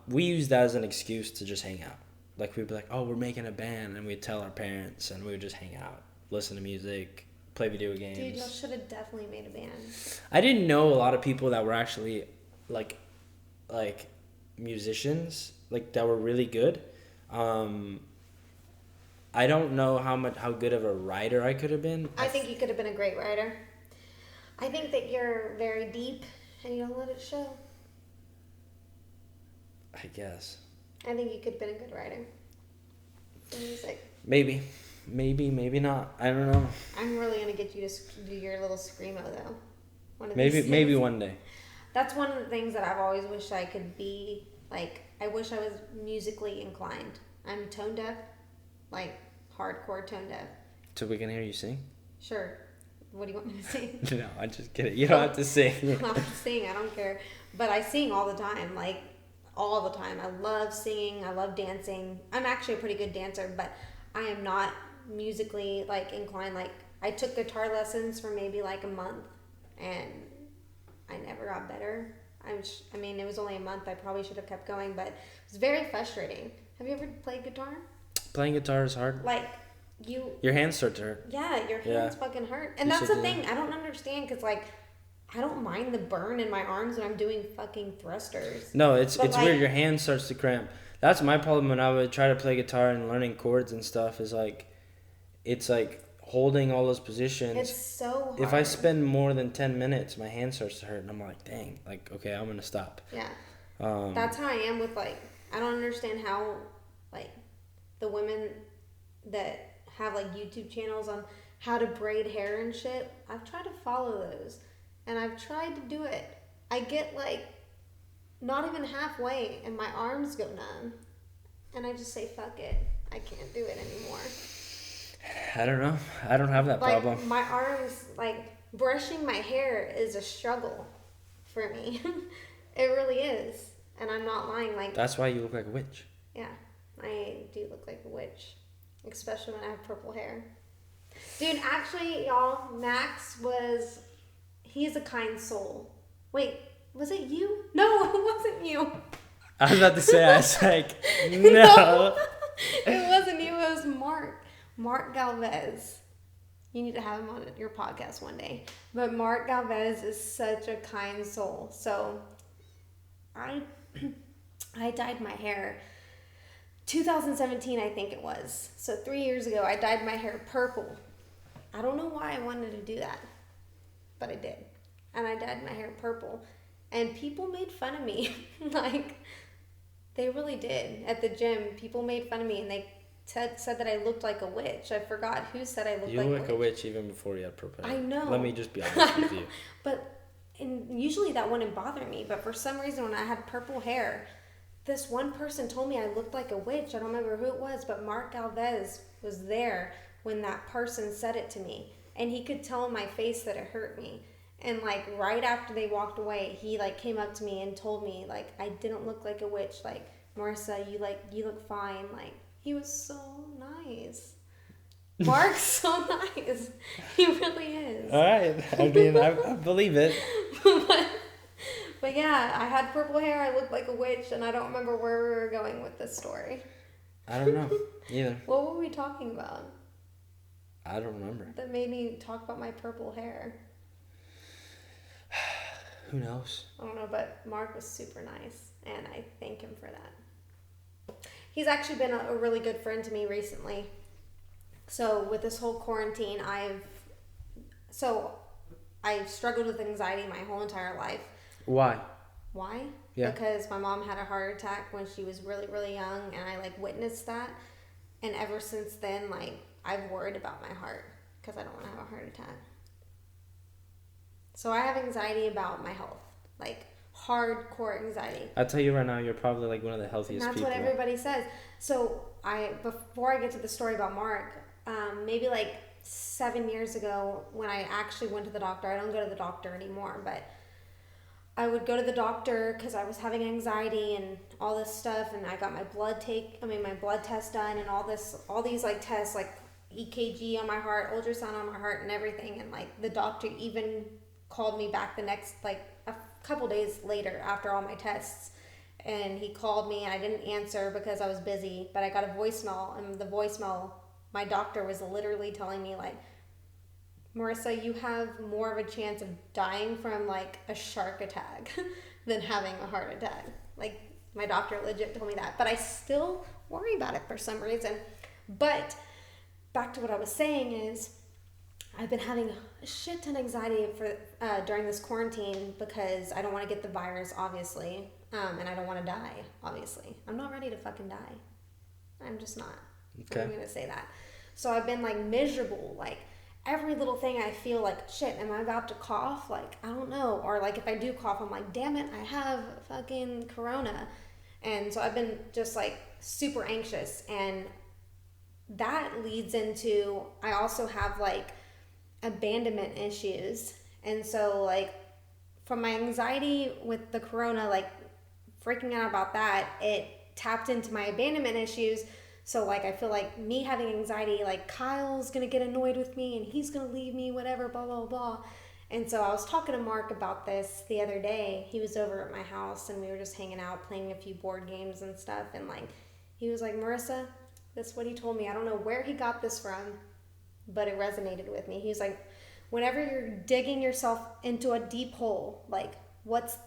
we used that as an excuse to just hang out. Like we'd be like, oh, we're making a band, and we'd tell our parents, and we would just hang out, listen to music, play video games. Dude, y'all should have definitely made a band. I didn't know a lot of people that were actually like musicians, like that were really good. I don't know how good of a writer I could have been. I think you could have been a great writer. I think that you're very deep and you don't let it show. I guess. I think you could have been a good writer. For music. Maybe, maybe not. I don't know. I'm really gonna get you to do your little screamo though. Maybe one day. That's one of the things that I've always wished I could be. Like, I wish I was musically inclined. I'm tone deaf, like hardcore tone deaf. So we can hear you sing? Sure. What do you want me to sing? No, I'm just kidding. You don't have to sing. I'll sing. I don't care. But I sing all the time. Like, all the time. I love singing. I love dancing. I'm actually a pretty good dancer, but I am not musically, like, inclined. Like, I took guitar lessons for maybe, like, a month, and I never got better. I mean, it was only a month. I probably should have kept going, but it was very frustrating. Have you ever played guitar? Playing guitar is hard. Like, your hands start to hurt. Yeah, your hands fucking hurt. And that's the thing. I don't understand, because, like, I don't mind the burn in my arms when I'm doing fucking thrusters. No, it's like, weird. Your hand starts to cramp. That's my problem when I would try to play guitar and learning chords and stuff, is like, it's like holding all those positions. It's so hard. If I spend more than 10 minutes, my hand starts to hurt, and I'm like, dang, like, okay, I'm going to stop. Yeah. That's how I am with, like, I don't understand how, like, the women that have, like, YouTube channels on how to braid hair and shit. I've tried to follow those, and I've tried to do it. I get, like, not even halfway, and my arms go numb, and I just say, fuck it. I can't do it anymore. I don't know. I don't have that problem. My arms, like, brushing my hair is a struggle for me. It really is. And I'm not lying. Like, that's why you look like a witch. Yeah, I do look like a witch. Especially when I have purple hair. Dude, actually, y'all, Max he's a kind soul. Wait, was it you? No, it wasn't you. I was about to say, I was like, no. It wasn't you, it was Mark. Mark Galvez. You need to have him on your podcast one day. But Mark Galvez is such a kind soul. So I dyed my hair 2017, I think it was. So 3 years ago, I dyed my hair purple. I don't know why I wanted to do that, but I did. And I dyed my hair purple. And people made fun of me. Like, they really did. At the gym, people made fun of me, and they said that I looked like a witch. I forgot who said I looked like a witch. You look like a witch even before you had purple hair. I know. Let me just be honest with you. And usually that wouldn't bother me, but for some reason when I had purple hair, this one person told me I looked like a witch. I don't remember who it was, but Mark Galvez was there when that person said it to me. And he could tell in my face that it hurt me. And, like, right after they walked away, he, like, came up to me and told me, like, I didn't look like a witch. Like, Marissa, you look fine. Like, he was so nice. Mark's so nice. He really is. All right. I mean, I believe it. But yeah, I had purple hair. I looked like a witch, and I don't remember where we were going with this story. I don't know either. What were we talking about? I don't remember. That made me talk about my purple hair. Who knows? I don't know, but Mark was super nice, and I thank him for that. He's actually been a really good friend to me recently. So with this whole quarantine, I've struggled with anxiety my whole entire life. Why? Yeah. Because my mom had a heart attack when she was really, really young, and I, like, witnessed that. And ever since then, like, I've worried about my heart because I don't want to have a heart attack. So I have anxiety about my health, like, hardcore anxiety. I'll tell you right now, you're probably, like, one of the healthiest people. And that's what everybody says. So before I get to the story about Mark, maybe like 7 years ago when I actually went to the doctor, I don't go to the doctor anymore, but I would go to the doctor because I was having anxiety and all this stuff, and I got my blood test done, and all these like tests, like EKG on my heart, ultrasound on my heart, and everything. And, like, the doctor even called me back the next, like, a couple days later after all my tests, and he called me, and I didn't answer because I was busy, but I got a voicemail, and the voicemail, my doctor was literally telling me, like, Marissa, you have more of a chance of dying from like a shark attack than having a heart attack. Like my doctor legit told me that, but I still worry about it for some reason. But back to what I was saying is I've been having a shit ton of anxiety for during this quarantine because I don't want to get the virus, obviously, and I don't want to die, obviously. I'm not ready to fucking die. I'm just not. Okay. I'm gonna say that. So I've been like miserable, like every little thing I feel like, shit, am I about to cough? Like, I don't know. Or like if I do cough, I'm like, damn it, I have fucking corona. And so I've been just like super anxious, and that leads into, I also have like abandonment issues. And so like from my anxiety with the corona, like freaking out about that, it tapped into my abandonment issues. So like I feel like me having anxiety, like Kyle's gonna get annoyed with me and he's gonna leave me, whatever, blah blah blah. And so I was talking to Mark about this the other day. He was over at my house and we were just hanging out playing a few board games and stuff, and like he was like, Marissa, this is what he told me. I don't know where he got this from, but it resonated with me. He was like, whenever you're digging yourself into a deep hole, like what's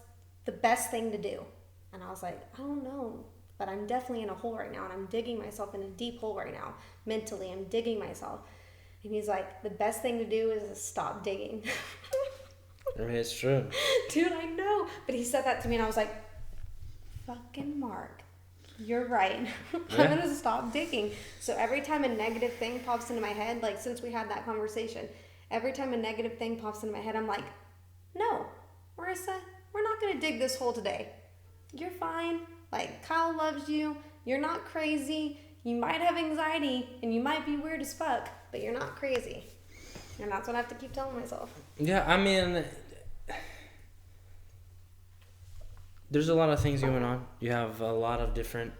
the best thing to do? And I was like, I don't know, but I'm definitely in a hole right now, and I'm digging myself in a deep hole right now. Mentally, I'm digging myself. And he's like, the best thing to do is to stop digging. I mean, it's true. Dude, I know. But he said that to me, and I was like, fucking Mark, you're right. Yeah. I'm going to stop digging. So every time a negative thing pops into my head, like since we had that conversation, every time a negative thing pops into my head, I'm like, no, Marissa, we're not going to dig this hole today. You're fine. Like, Kyle loves you. You're not crazy. You might have anxiety and you might be weird as fuck, but you're not crazy. And that's what I have to keep telling myself. Yeah, I mean, there's a lot of things going on. You have a lot of different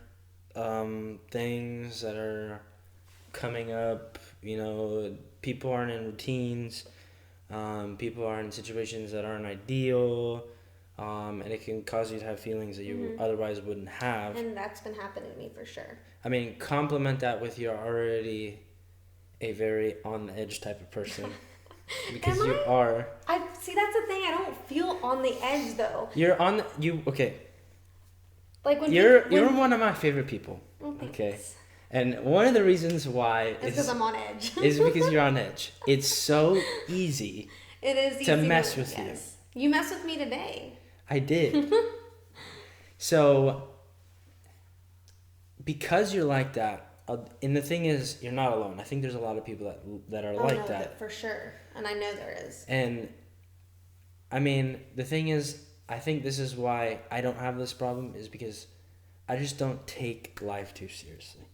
things that are coming up. You know, people aren't in routines. People are in situations that aren't ideal. And it can cause you to have feelings that you otherwise wouldn't have. And that's been happening to me for sure. I mean, complement that with you're already a very on the edge type of person. Because you are. I see, that's the thing. I don't feel on the edge though. You're on okay. Like when you're one of my favorite people. Oh, okay. And one of the reasons why is because I'm on edge. is because you're on edge. It's so easy. It is easy to mess with you. You messed with me today. I did. So, because you're like that, and the thing is, you're not alone. I think there's a lot of people that are like that. For sure. And I know there is. And, I mean, the thing is, I think this is why I don't have this problem, is because I just don't take life too seriously.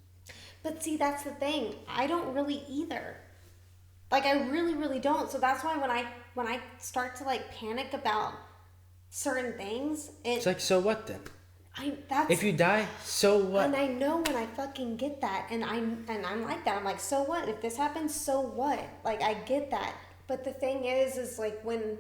But see, that's the thing. I don't really either. Like, I really, really don't. So that's why when I start to, like, panic about certain things, it's like, so what then? If you die, so what? And I know when I fucking get that, and I'm like that. I'm like, so what? If this happens, so what? Like, I get that. But the thing is like when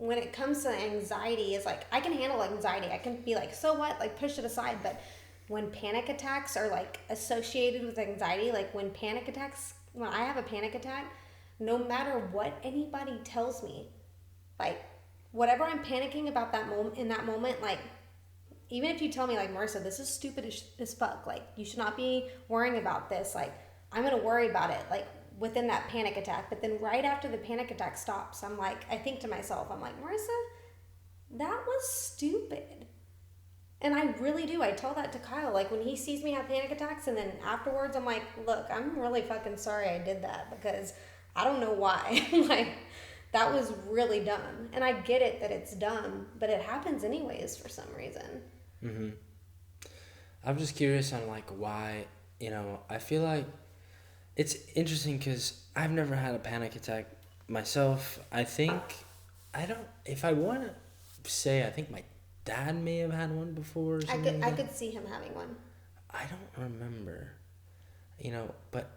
it comes to anxiety, is like I can handle anxiety. I can be like, so what? Like, push it aside. But when panic attacks are like associated with anxiety, like when I have a panic attack, no matter what anybody tells me, like whatever I'm panicking about in that moment, like even if you tell me like, Marissa, this is stupid as fuck, like you should not be worrying about this, like I'm gonna worry about it like within that panic attack. But then right after the panic attack stops, I think to myself, I'm like, Marissa, that was stupid. And I really do. I tell that to Kyle, like when he sees me have panic attacks, and then afterwards I'm like, look, I'm really fucking sorry I did that, because I don't know why. Like, that was really dumb. And I get it that it's dumb, but it happens anyways for some reason. Mm-hmm. I'm just curious on, like, why, I feel like it's interesting because I've never had a panic attack myself. I think, if I want to say, I think my dad may have had one before or something. I could see him having one. I don't remember, but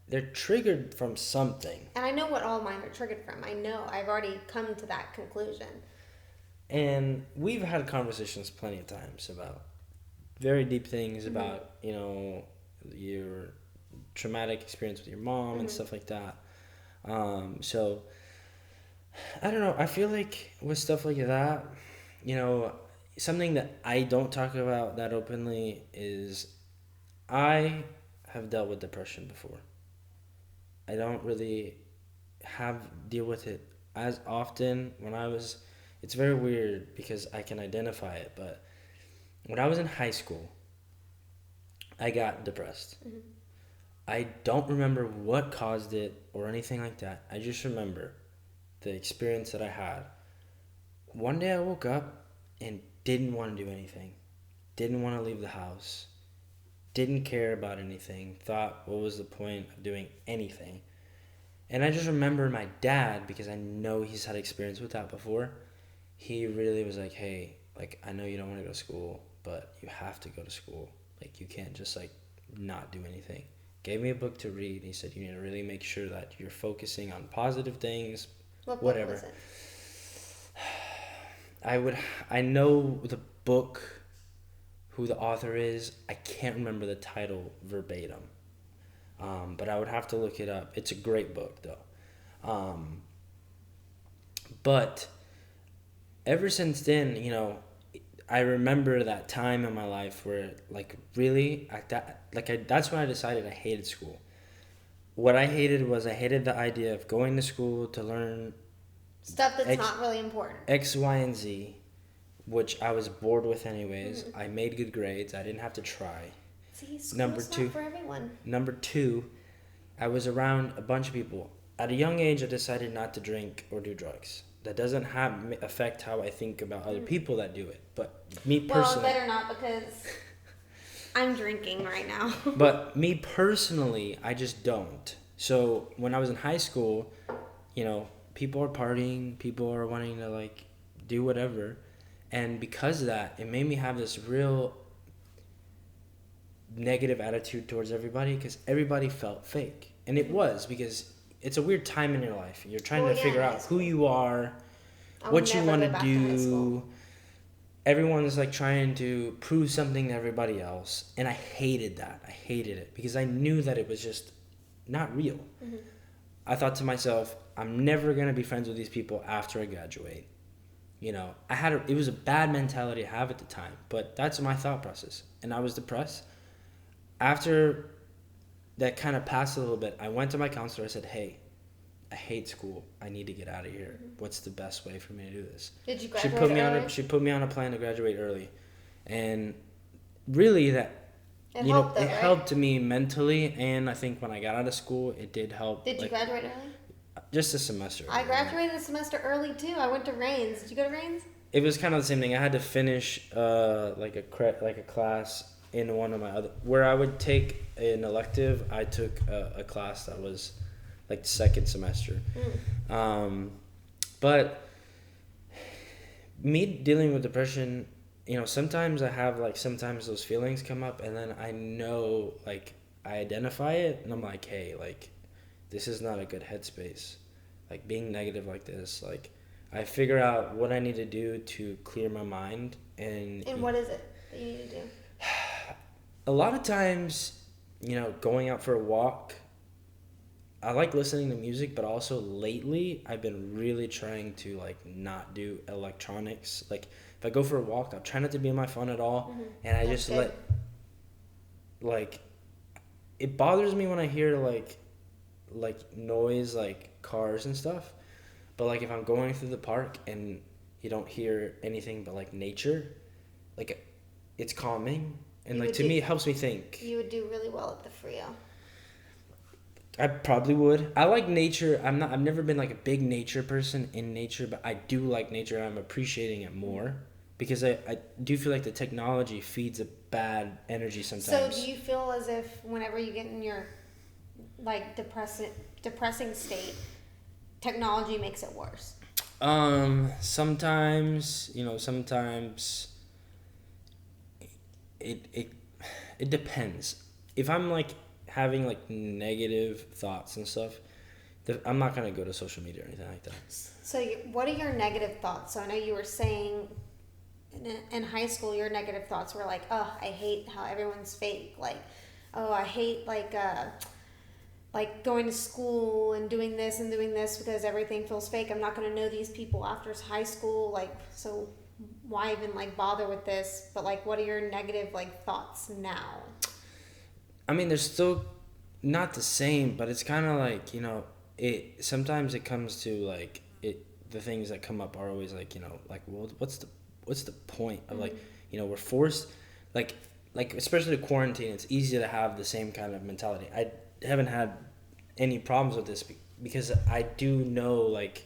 they're triggered from something. And I know what all mine are triggered from. I know. I've already come to that conclusion. And we've had conversations plenty of times about very deep things about, your traumatic experience with your mom and stuff like that. So I don't know. I feel like with stuff like that, you know, something that I don't talk about that openly is I have dealt with depression before. I don't really have deal with it as often when I was. It's very weird because I can identify it, but when I was in high school, I got depressed. Mm-hmm. I don't remember what caused it or anything like that. I just remember the experience that I had. One day I woke up and didn't want to do anything. Didn't want to leave the house. Didn't care about anything. Thought, what was the point of doing anything? And I just remember my dad, because I know he's had experience with that before. He really was like, hey, like, I know you don't want to go to school, but you have to go to school. Like, you can't just, like, not do anything. Gave me a book to read. He said, you need to really make sure that you're focusing on positive things, What book whatever. was it? I know the book, who the author is. I can't remember the title verbatim. But I would have to look it up. It's a great book, though. But ever since then, you know, I remember that time in my life where, like, really, that's when I decided I hated school. What I hated was I hated the idea of going to school to learn Stuff that's not really important. X, Y, and Z, which I was bored with anyways. Mm-hmm. I made good grades. I didn't have to try. See, school's Number not two. for everyone. Number two, I was around a bunch of people. At a young age, I decided not to drink or do drugs. That doesn't affect how I think about other people that do it. But me personally... Well, it better not, because I'm drinking right now. But me personally, I just don't. So when I was in high school, you know, people are partying, people are wanting to, like, do whatever. And because of that, it made me have this real negative attitude towards everybody, because everybody felt fake. And it was, because it's a weird time in your life. You're trying to figure out who you are, what you want to do. Everyone's, like, trying to prove something to everybody else. And I hated that. I hated it because I knew that it was just not real. Mm-hmm. I thought to myself, I'm never going to be friends with these people after I graduate. You know, it was a bad mentality to have at the time, but that's my thought process. And I was depressed. After that kind of passed a little bit, I went to my counselor. I said, hey, I hate school. I need to get out of here. Mm-hmm. What's the best way for me to do this? Did you graduate early? She put me on a plan to graduate early. And really it helped me mentally, and I think when I got out of school, it did help. Did you graduate early? Just a semester. I graduated a semester early too. I went to Rains. Did you go to Rains? It was kind of the same thing. I had to finish like a class in one of my other, where I would take an elective. I took a class that was like the second semester. But me dealing with depression, you know, sometimes I have, like, sometimes those feelings come up, and then I know, like, I identify it, and I'm like, hey, like, this is not a good headspace. Like, being negative like this, like, I figure out what I need to do to clear my mind. And what is it that you need to do? A lot of times, you know, going out for a walk, I like listening to music, but also lately I've been really trying to, like, not do electronics. Like, if I go for a walk, I'll try not to be on my phone at all. Mm-hmm. And I just let, like, it bothers me when I hear, like noise, like cars and stuff. But, like, if I'm going through the park and you don't hear anything but, like, nature, like, it's calming. And, like, to me, it helps me think. You would do really well at the Frio. I probably would. I like nature. I've never been, like, a big nature person in nature, but I do like nature, and I'm appreciating it more because I do feel like the technology feeds a bad energy sometimes. So do you feel as if whenever you get in your, like, depressing state, technology makes it worse? Sometimes, you know, it depends. If I'm, like, having, like, negative thoughts and stuff, I'm not going to go to social media or anything like that. So what are your negative thoughts? So I know you were saying in high school your negative thoughts were like, oh, I hate how everyone's fake. Like, oh, I hate, like, like going to school and doing this because everything feels fake. I'm not going to know these people after high school. Like, so why even like bother with this? But like, what are your negative like thoughts now? I mean, they're still not the same, but it's kind of like, sometimes it comes to like the things that come up are always like, like, well, what's the point of like, we're forced, like especially the quarantine, it's easy to have the same kind of mentality. I haven't had any problems with this because I do know, like,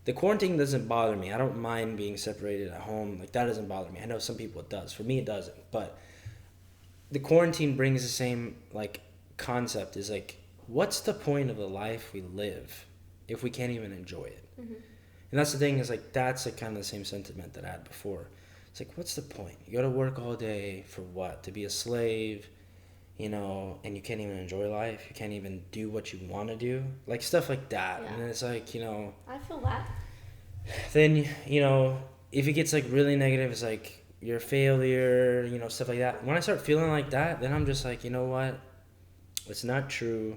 the quarantine doesn't bother me. I don't mind being separated at home. Like, that doesn't bother me. I know some people it does. For me, it doesn't. But the quarantine brings the same, like, concept is like, what's the point of the life we live if we can't even enjoy it? And that's the thing, is like, that's like kind of the same sentiment that I had before. It's like, what's the point? You go to work all day for what? To be a slave, and you can't even enjoy life. You can't even do what you want to do, like stuff like that. Yeah. And then it's like, I feel that. Then, if it gets like really negative, it's like you're a failure, stuff like that. When I start feeling like that, then I'm just like, you know what? It's not true.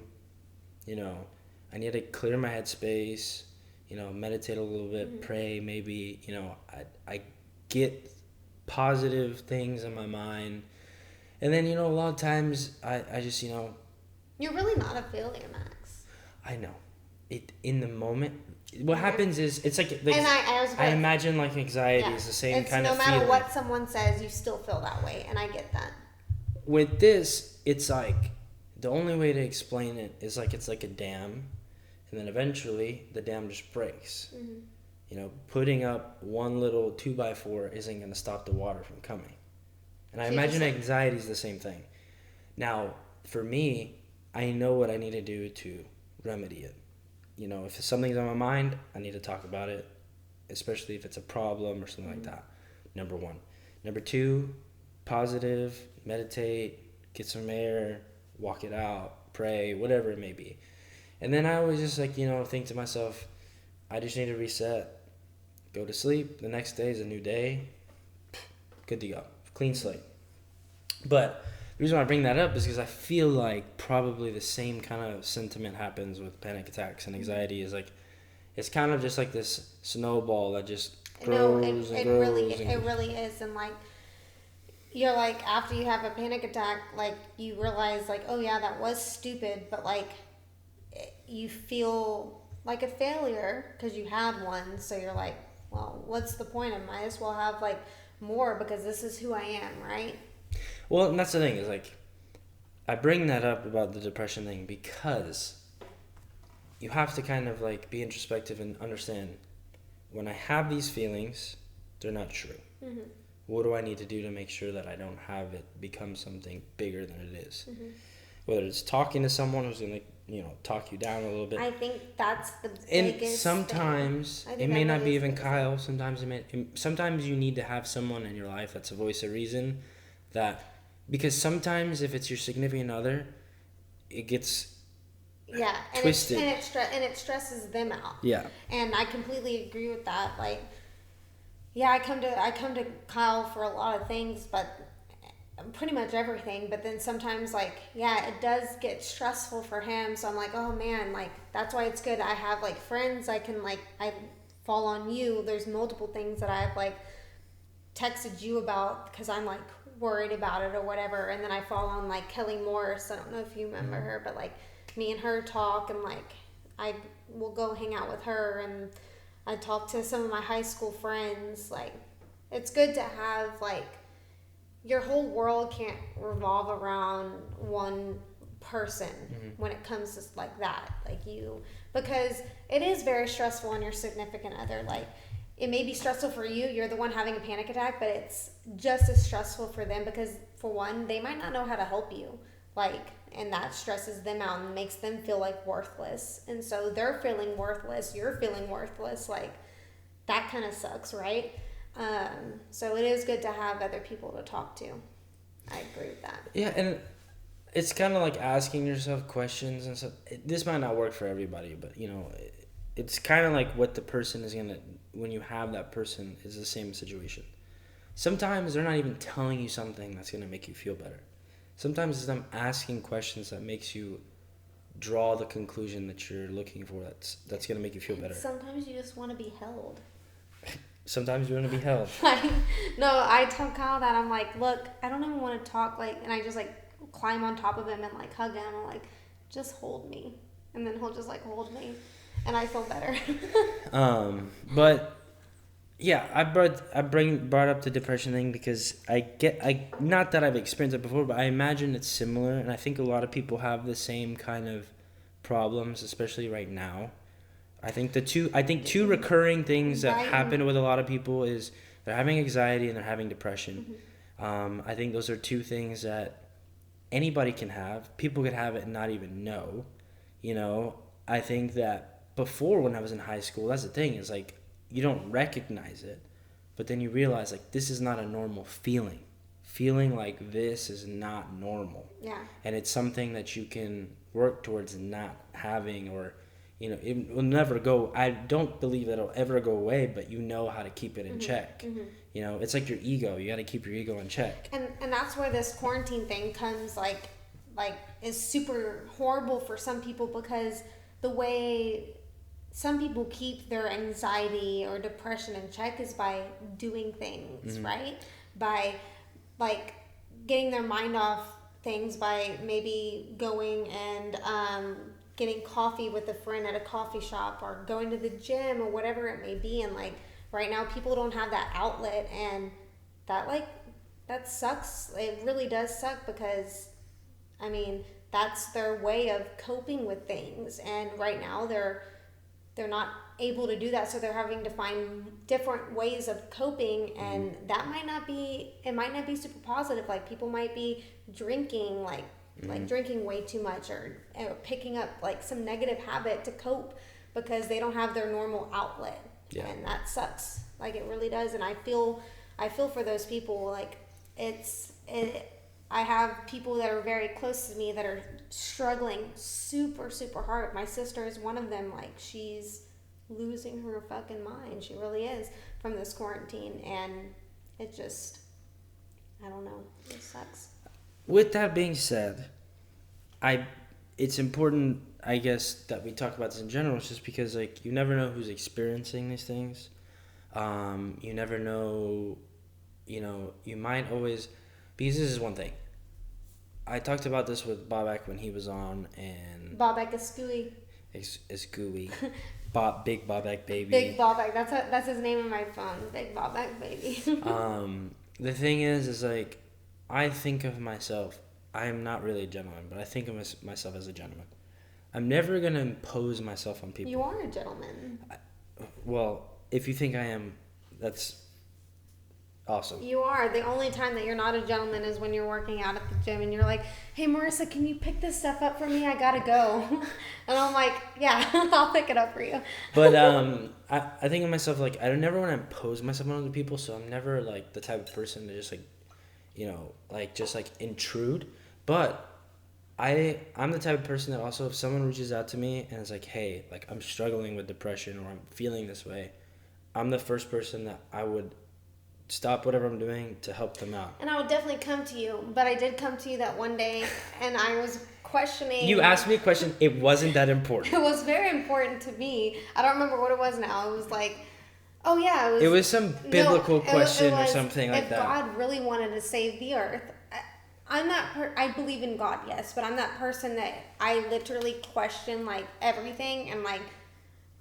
I need to clear my headspace, meditate a little bit, pray, maybe, I get positive things in my mind. And then, a lot of times I just, You're really not a failure, Max. I know. In the moment, what happens is, it's like and I imagine like anxiety is the same kind of feeling. No matter what someone says, you still feel that way, and I get that. With this, it's like, the only way to explain it is like, it's like a dam, and then eventually the dam just breaks. Putting up one little 2x4 isn't going to stop the water from coming. And I imagine anxiety is the same thing. Now, for me, I know what I need to do to remedy it. If something's on my mind, I need to talk about it, especially if it's a problem or something like that. Number one. Number two, positive, meditate, get some air, walk it out, pray, whatever it may be. And then I always just like, think to myself, I just need to reset, go to sleep. The next day is a new day. Good to go. Clean slate. But the reason why I bring that up is because I feel like probably the same kind of sentiment happens with panic attacks and anxiety. Is like, it's kind of just like this snowball that just grows and grows. It really is. And like, you're like, after you have a panic attack, like, you realize like, oh yeah, that was stupid, but like, you feel like a failure because you had one. So you're like, well, what's the point? I might as well have like more, because this is who I am, right? Well, and that's the thing, is like, I bring that up about the depression thing because you have to kind of like be introspective and understand, when I have these feelings, they're not true. What do I need to do to make sure that I don't have it become something bigger than it is? Whether it's talking to someone who's going to, talk you down a little bit. I think that's the biggest And sometimes it may not be even Kyle. Sometimes sometimes you need to have someone in your life that's a voice of reason, because sometimes if it's your significant other, it gets twisted. And it stresses them out. Yeah. And I completely agree with that. Like, yeah, I come to Kyle for a lot of things, but pretty much everything. But then sometimes, like, yeah, it does get stressful for him. So I'm like, oh man, like, that's why it's good I have like friends. I fall on you. There's multiple things that I've like texted you about because I'm like worried about it or whatever. And then I fall on like Kelly Morris. I don't know if you remember her, but like, me and her talk, and like, I will go hang out with her, and I talk to some of my high school friends. Like, it's good to have like, your whole world can't revolve around one person when it comes to like that, like you, because it is very stressful on your significant other. Like, it may be stressful for you, you're the one having a panic attack, but it's just as stressful for them, because for one, they might not know how to help you, like, and that stresses them out and makes them feel like worthless. And so they're feeling worthless, you're feeling worthless, like, that kind of sucks, right? So it is good to have other people to talk to. I agree with that. Yeah, and it's kind of like asking yourself questions and stuff. This might not work for everybody, but it's kind of like what the person is gonna, when you have that person, is the same situation. Sometimes they're not even telling you something that's gonna make you feel better. Sometimes it's them asking questions that makes you draw the conclusion that you're looking for. That's gonna make you feel better. Sometimes you just want to be held. Sometimes you want to be held. No, I tell Kyle that I'm like, look, I don't even want to talk, like, and I just like climb on top of him and like hug him. I'm like, just hold me, and then he'll just like hold me, and I feel better. But yeah, I brought up the depression thing because I not that I've experienced it before, but I imagine it's similar, and I think a lot of people have the same kind of problems, especially right now. I think two recurring things that happen with a lot of people is they're having anxiety and they're having depression. I think those are two things that anybody can have. People could have it and not even know. You know, I think that before, when I was in high school, that's the thing, is like you don't recognize it, but then you realize like this is not a normal feeling. Feeling like this is not normal. Yeah. And it's something that you can work towards not having, or you know, it will never go. I don't believe that it'll ever go away, but you know how to keep it in check. You know, it's like your ego. You got to keep your ego in check. And that's where this quarantine thing comes, like is super horrible for some people, because the way some people keep their anxiety or depression in check is by doing things, right? By like getting their mind off things, by maybe going and getting coffee with a friend at a coffee shop, or going to the gym, or whatever it may be. And like right now people don't have that outlet, and that sucks. It really does suck, because I mean that's their way of coping with things, and right now they're not able to do that, so they're having to find different ways of coping, and that might not be super positive. Like people might be drinking, like drinking way too much, or picking up like some negative habit to cope, because they don't have their normal outlet. And that sucks. Like it really does. And I feel for those people. Like I have people that are very close to me that are struggling super, super hard. My sister is one of them. Like she's losing her fucking mind. She really is, from this quarantine. And it just, I don't know. It sucks. With that being said, it's important, I guess, that we talk about this in general, just because like you never know who's experiencing these things. You never know, you know, you might always, because this is one thing. I talked about this with Bobak when he was on, and Bobak is Scooey. Is gooey. Big Bobak baby. Big Bobak. That's his name on my phone. Big Bobak baby. The thing is like, I think of myself, I am not really a gentleman, but I think of myself as a gentleman. I'm never going to impose myself on people. You are a gentleman. Well, if you think I am, that's awesome. You are. The only time that you're not a gentleman is when you're working out at the gym and you're like, hey, Marisa, can you pick this stuff up for me? I got to go. And I'm like, yeah, I'll pick it up for you. But I think of myself, like, I don't never want to impose myself on other people, so I'm never, like, the type of person to just, like, you know, like, just, like, intrude. But I'm the type of person that also, if someone reaches out to me and is like, hey, like, I'm struggling with depression or I'm feeling this way, I'm the first person that I would stop whatever I'm doing to help them out. And I would definitely come to you, but I did come to you that one day, and I was questioning. You asked me a question. It wasn't that important. It was very important to me. I don't remember what it was now. It was like, oh yeah, it was some biblical question or something like that. If God really wanted to save the earth, I'm not. I believe in God, yes, but I'm that person that I literally question like everything, and like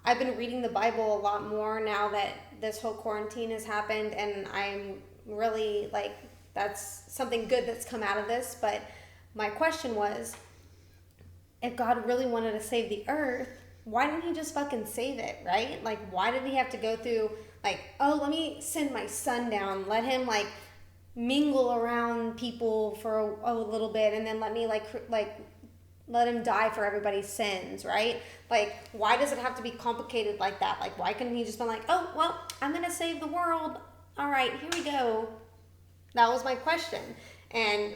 I've been reading the Bible a lot more now that this whole quarantine has happened, and I'm really like, that's something good that's come out of this. But my question was, if God really wanted to save the earth, why didn't he just fucking save it, right? Like, why did he have to go through, like, oh, let me send my son down, let him, like, mingle around people for a little bit, and then let me, like, let him die for everybody's sins, right? Like, why does it have to be complicated like that? Like, why couldn't he just been like, oh, well, I'm going to save the world. All right, here we go. That was my question. And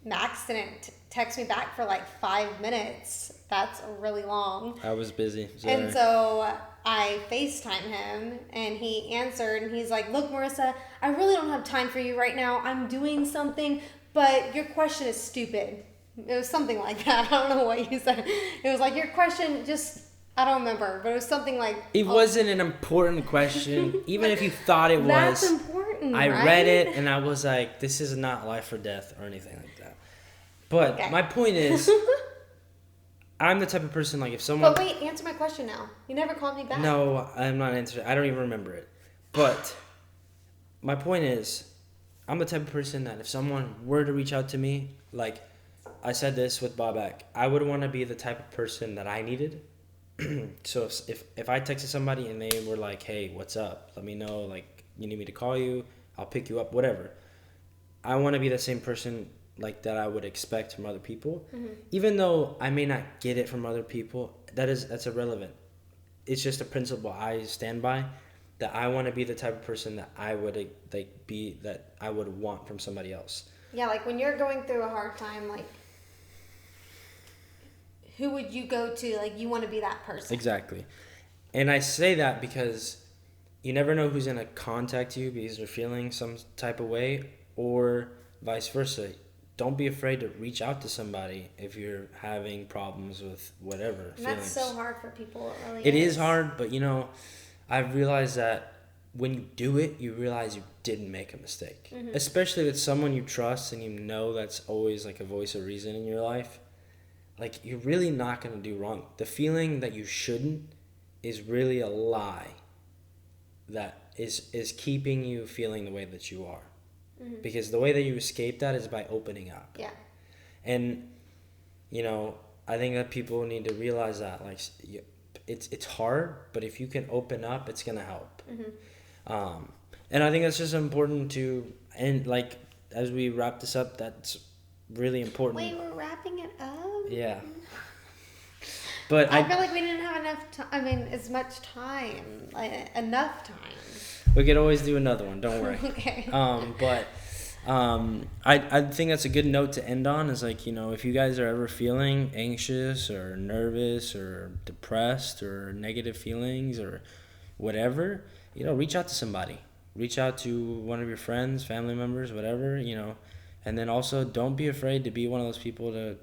Max didn't text me back for like 5 minutes. That's really long. I was busy. Sorry. And so I FaceTime him, and he answered, and he's like, look, Marisa, I really don't have time for you right now. I'm doing something, but your question is stupid. It was something like that. I don't know what you said. It was like your question just, I don't remember, but it was something like. It wasn't an important question, even if you thought it was. That's important, I right? read it and I was like, this is not life or death or anything like that. But Okay. my point is, I'm the type of person, like, if someone... But wait, answer my question now. You never called me back. No, I'm not answering. I don't even remember it. But my point is, I'm the type of person that if someone were to reach out to me, like I said this with Bob Eck, I would want to be the type of person that I needed. So if I texted somebody and they were like, hey, what's up? Let me know, like, you need me to call you? I'll pick you up, whatever. I want to be the same person like that I would expect from other people. Mm-hmm. Even though I may not get it from other people, that's irrelevant. It's just a principle I stand by, that I want to be the type of person that I would that I would want from somebody else. Yeah, like when you're going through a hard time, like who would you go to? Like you want to be that person. Exactly. And I say that because you never know who's going to contact you because they're feeling some type of way, or vice versa. Don't be afraid to reach out to somebody if you're having problems with whatever And feelings. that's so hard for people. It is hard, but I've realized that when you do it, you realize you didn't make a mistake. Mm-hmm. Especially with someone you trust and you know that's always like a voice of reason in your life. Like, you're really not going to do wrong. The feeling that you shouldn't is really a lie that is keeping you feeling the way that you are. Mm-hmm. Because the way that you escape that is by opening up. Yeah. And, I think that people need to realize that, like, it's hard, but if you can open up, it's going to help. Mm-hmm. And I think that's just important to, and like, as we wrap this up, that's really important. Wait, we're wrapping it up? Yeah. But I feel like we didn't have enough time. I mean, as much time. Enough time. We could always do another one. Don't worry. Okay. But I think that's a good note to end on. Is like, if you guys are ever feeling anxious or nervous or depressed or negative feelings or whatever, reach out to somebody. Reach out to one of your friends, family members, whatever, And then also, don't be afraid to be one of those people to,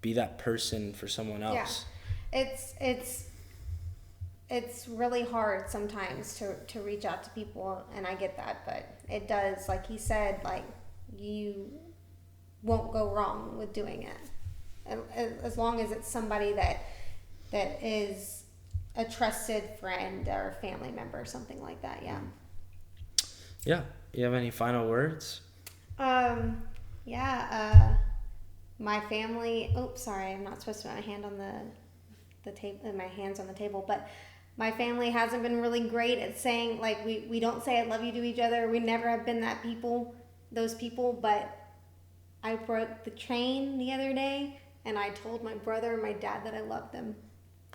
be that person for someone else. Yeah. It's really hard sometimes to reach out to people, and I get that, but it does, like he said, like, you won't go wrong with doing it. As long as it's somebody that is a trusted friend or family member or something like that, yeah. Yeah. You have any final words? My family, sorry, I'm not supposed to put my hand on the table, my hands on the table, but my family hasn't been really great at saying, like, we don't say I love you to each other. We never have been those people, but I broke the chain the other day, and I told my brother and my dad that I loved them.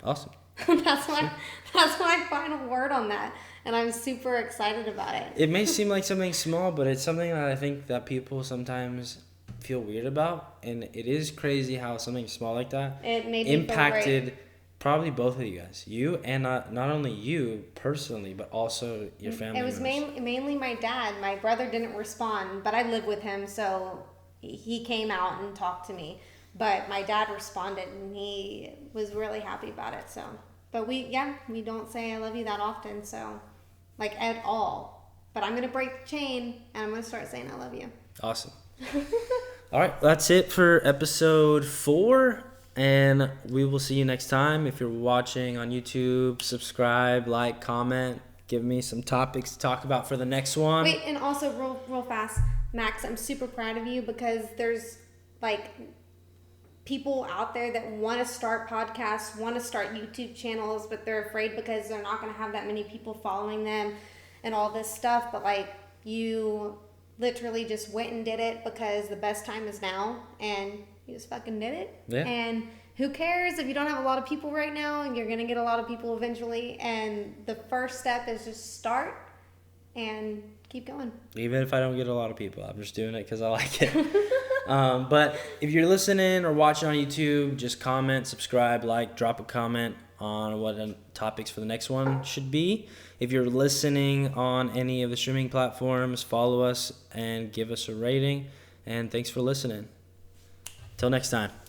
Awesome. That's my final word on that, and I'm super excited about it. It may seem like something small, but it's something that I think that people sometimes feel weird about, and it is crazy how something small like that impacted probably both of you guys. You and not only you personally, but also your family. It was mainly my dad. My brother didn't respond, but I live with him, so he came out and talked to me. But my dad responded, and he was really happy about it. So, but we don't say I love you that often, so, like, at all. But I'm gonna break the chain, and I'm gonna start saying I love you. Awesome. All right, that's it for episode 4, and we will see you next time. If you're watching on YouTube, subscribe, like, comment, give me some topics to talk about for the next one. Wait, and also real fast, Max, I'm super proud of you because there's, like, people out there that want to start podcasts, want to start YouTube channels, but they're afraid because they're not going to have that many people following them and all this stuff. But, like, you literally just went and did it because the best time is now, and you just fucking did it. Yeah. And who cares if you don't have a lot of people right now, and you're going to get a lot of people eventually. And the first step is just start and keep going. Even if I don't get a lot of people, I'm just doing it because I like it. But if you're listening or watching on YouTube, just comment, subscribe, like, drop a comment on what the topics for the next one should be. If you're listening on any of the streaming platforms, follow us and give us a rating. And thanks for listening. Till next time.